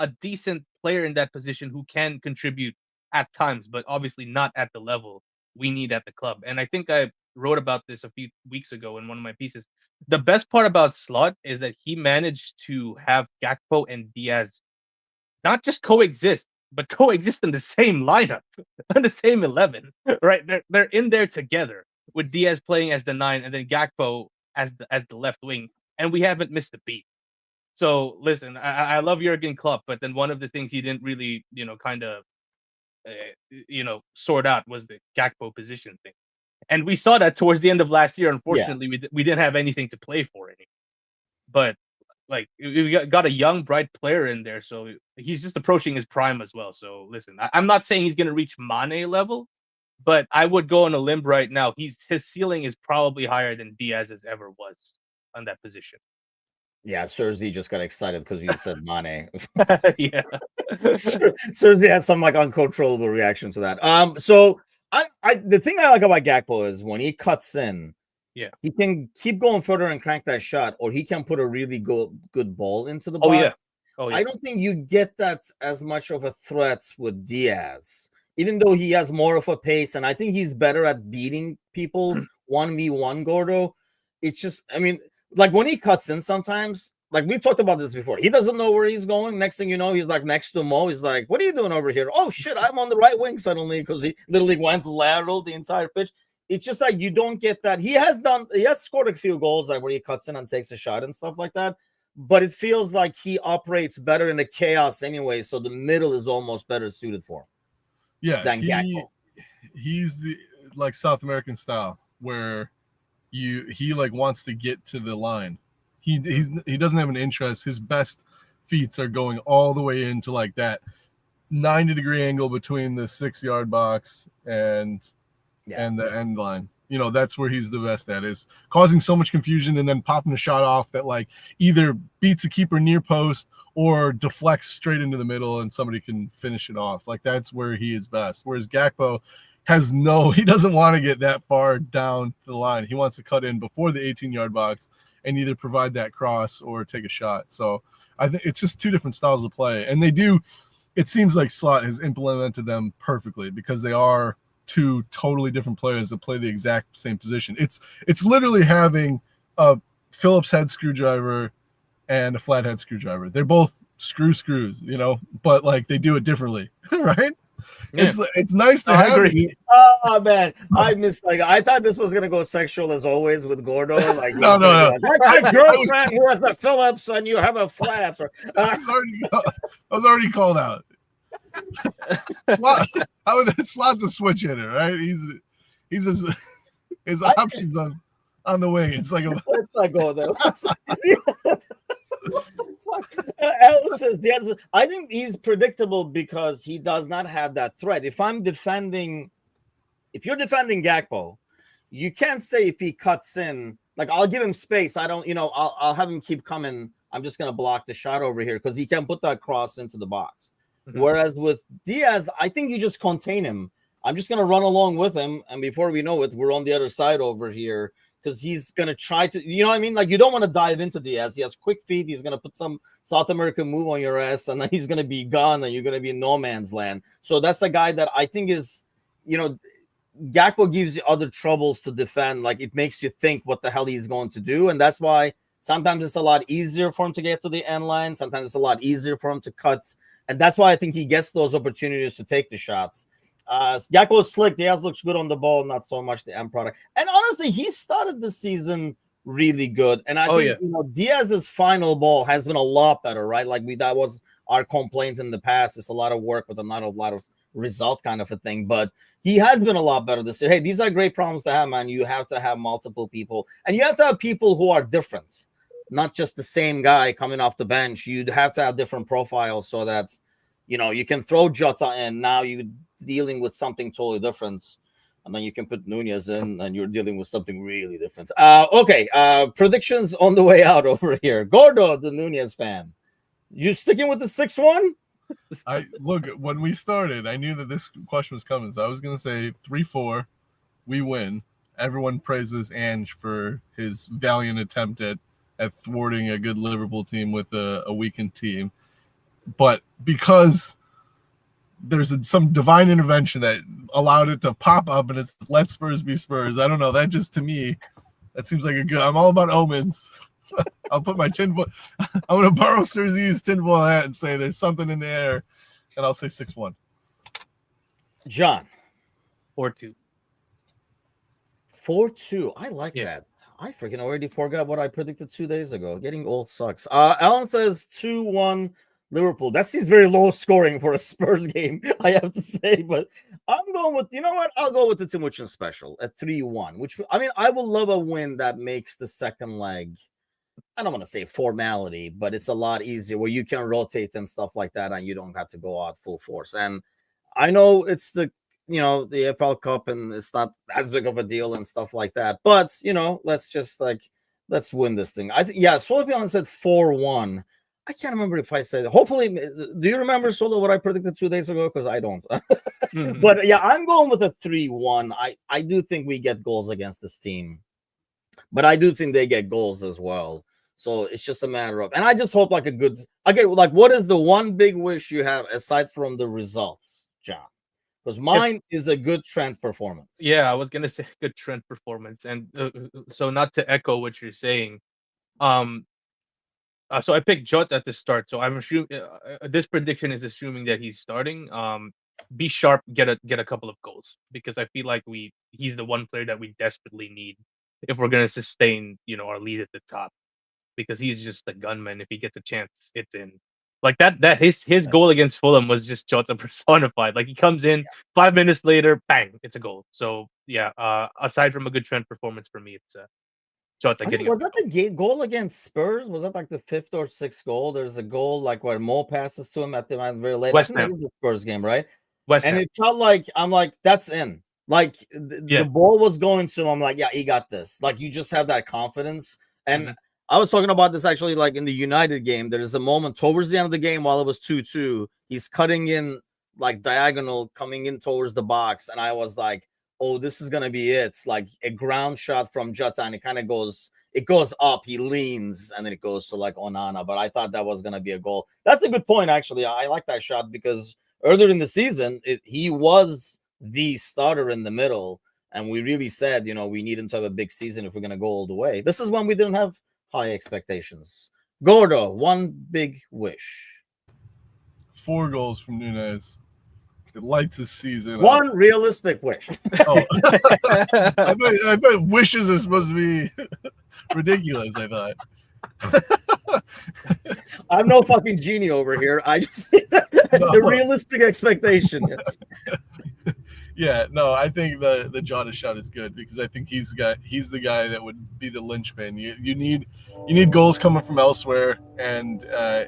a decent player in that position who can contribute at times, but obviously not at the level we need at the club. And I think I wrote about this a few weeks ago in one of my pieces. The best part about Slot is that he managed to have Gakpo and Diaz not just coexist, but coexist in the same lineup, on the same 11. Right? They're in there together, with Diaz playing as the 9 and then Gakpo as the left wing, and we haven't missed a beat. So listen, I love Jurgen Klopp, but then one of the things he didn't really, kind of, sort out was the Gakpo position thing. And we saw that towards the end of last year. Unfortunately, we didn't have anything to play for anymore. But like we got a young, bright player in there, so he's just approaching his prime as well. So listen, I'm not saying he's going to reach Mane level, but I would go on a limb right now. His ceiling is probably higher than Diaz's ever was on that position. Yeah, Sergi just got excited because you said Mane. Yeah, Sergi had some like uncontrollable reaction to that. So I the thing I like about Gakpo is when he cuts in, yeah, he can keep going further and crank that shot, or he can put a really good ball into the box. oh yeah, oh yeah. I don't think you get that as much of a threat with Diaz, even though he has more of a pace, and I think he's better at beating people 1v1, Gordo. It's just, I mean, like when he cuts in sometimes, like we've talked about this before, he doesn't know where he's going. Next thing you know, he's like next to Mo. He's like, what are you doing over here? Oh, shit, I'm on the right wing suddenly because he literally went lateral the entire pitch. It's just that you don't get that. He has scored a few goals like where he cuts in and takes a shot and stuff like that. But it feels like he operates better in the chaos anyway, so the middle is almost better suited for him. Yeah, than Gakpo. He's the like South American style where he like wants to get to the line. He doesn't have an interest. His best feats are going all the way into like that 90-degree angle between the 6-yard box and the end line. You know, that's where he's the best at, is causing so much confusion and then popping a shot off that like either beats a keeper near post or deflects straight into the middle and somebody can finish it off. Like that's where he is best. Whereas Gakpo he doesn't want to get that far down the line. He wants to cut in before the 18-yard box and either provide that cross or take a shot. So I think it's just two different styles of play. And it seems like Slot has implemented them perfectly because they are two totally different players that play the exact same position. It's literally having a Phillips head screwdriver and a flathead screwdriver. They're both screws, you know, but like they do it differently, right? Yeah. It's nice to have. Agree. Oh man, I thought this was gonna go sexual as always with Gordo. Like no. Like, my girlfriend who has a Phillips and you have a flat. I was already called out. Slot's a switch hitter, right? He's his options on the wing. It's like let's not go there. Ellis says I think he's predictable because he does not have that threat. If you're defending Gakpo, you can't say if he cuts in, like I'll give him space. I'll have him keep coming. I'm just gonna block the shot over here because he can put that cross into the box. Mm-hmm. Whereas with Diaz, I think you just contain him. I'm just gonna run along with him, and before we know it, we're on the other side over here. Because he's going to try to, you know what I mean? Like, you don't want to dive into Diaz. He has quick feet. He's going to put some South American move on your ass, and then he's going to be gone, and you're going to be in no man's land. So that's a guy that I think is, Gakpo gives you other troubles to defend. Like, it makes you think what the hell he's going to do. And that's why sometimes it's a lot easier for him to get to the end line. Sometimes it's a lot easier for him to cut. And that's why I think he gets those opportunities to take the shots. Gakpo is slick. Diaz looks good on the ball, not so much the end product. And honestly, he started the season really good. And I think Diaz's final ball has been a lot better, right? Like that was our complaint in the past. It's a lot of work with not a lot of result kind of a thing. But he has been a lot better this year. Hey, these are great problems to have, man. You have to have multiple people, and you have to have people who are different, not just the same guy coming off the bench. You'd have to have different profiles so that you can throw Jota in. Now you're dealing with something totally different, and then you can put Nunez in, and you're dealing with something really different. Okay, predictions on the way out over here. Gordo, the Nunez fan, you sticking with the 6-1? When we started, I knew that this question was coming, so I was going to say 3-4. We win. Everyone praises Ange for his valiant attempt at thwarting a good Liverpool team with a weakened team. But because there's some divine intervention that allowed it to pop up and it's let Spurs be Spurs. I don't know. That just, to me, that seems like I'm all about omens. I'll put my tinfoil. I'm going to borrow Sergi's tinfoil hat and say there's something in the air, and I'll say 6-1. John. 4-2. 4-2. I like that. I freaking already forgot what I predicted 2 days ago. Getting old sucks. Alan says 2-1. Liverpool. That seems very low scoring for a Spurs game, I have to say. But I'm going with, you know what? I'll go with the Timuchin special at 3-1, which, I mean, I would love a win that makes the second leg, I don't want to say formality, but it's a lot easier where you can rotate and stuff like that and you don't have to go out full force. And I know it's the FL Cup and it's not that big of a deal and stuff like that. But, let's just let's win this thing. Solofian said 4-1. I can't remember if I said, hopefully, do you remember, Solo, what I predicted 2 days ago? Because I don't. But yeah, I'm going with a 3-1. I do think we get goals against this team, but I do think they get goals as well. So it's just a matter of, and I just hope what is the one big wish you have aside from the results, John? Because mine is a good Trent performance. Yeah, I was gonna say good Trent performance, and so not to echo what you're saying, so I picked Jota at the start. So I'm assuming this prediction is assuming that he's starting. Be sharp, get a couple of goals, because I feel like he's the one player that we desperately need if we're gonna sustain our lead at the top, because he's just a gunman. If he gets a chance, it's in. Like that his goal against Fulham was just Jota personified. Like he comes in 5 minutes later, bang, it's a goal. So yeah, aside from a good Trent performance for me, it's Jota getting. Was that the goal against Spurs? Was that like the 5th or 6th goal? There's a goal like where Mo passes to him at the end very late. West I think Ham. it was the Spurs game, right? West and Ham. It felt like I'm like, that's in. Like the ball was going to him. I'm like, yeah, he got this. Like you just have that confidence. And I was talking about this actually, like in the United game. There is a moment towards the end of the game while it was 2-2. He's cutting in like diagonal, coming in towards the box, and I was like, "Oh, this is gonna be it." It's like a ground shot from Jota, and it goes up. He leans, and then it goes to like Onana. But I thought that was gonna be a goal. That's a good point, actually. I like that shot because earlier in the season, he was the starter in the middle, and we really said, we need him to have a big season if we're gonna go all the way. This is when we didn't have high expectations. Gordo, one big wish. 4 goals from Nunez. I'd like to season. One realistic wish. Oh. I thought wishes are supposed to be ridiculous, I thought. I'm no fucking genie over here. I just the realistic expectation. Yeah, no, I think the Jota shot is good because I think he's the guy that would be the linchpin. You need goals coming from elsewhere, and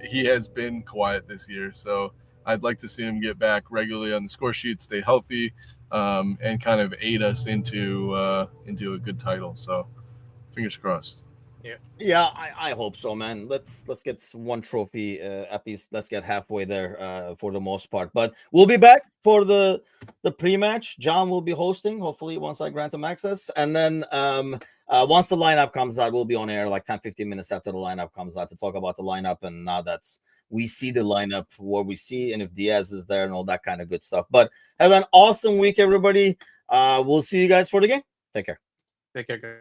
he has been quiet this year. So I'd like to see him get back regularly on the score sheet, stay healthy, and kind of aid us into a good title. So fingers crossed. Yeah, I hope so, man. Let's get one trophy at least. Let's get halfway there for the most part. But we'll be back for the pre-match. John will be hosting, hopefully, once I grant him access. And then once the lineup comes out, we'll be on air like 10-15 minutes after the lineup comes out to talk about the lineup. And now that we see the lineup, what we see, and if Diaz is there and all that kind of good stuff. But have an awesome week, everybody. We'll see you guys for the game. Take care. Take care, guys.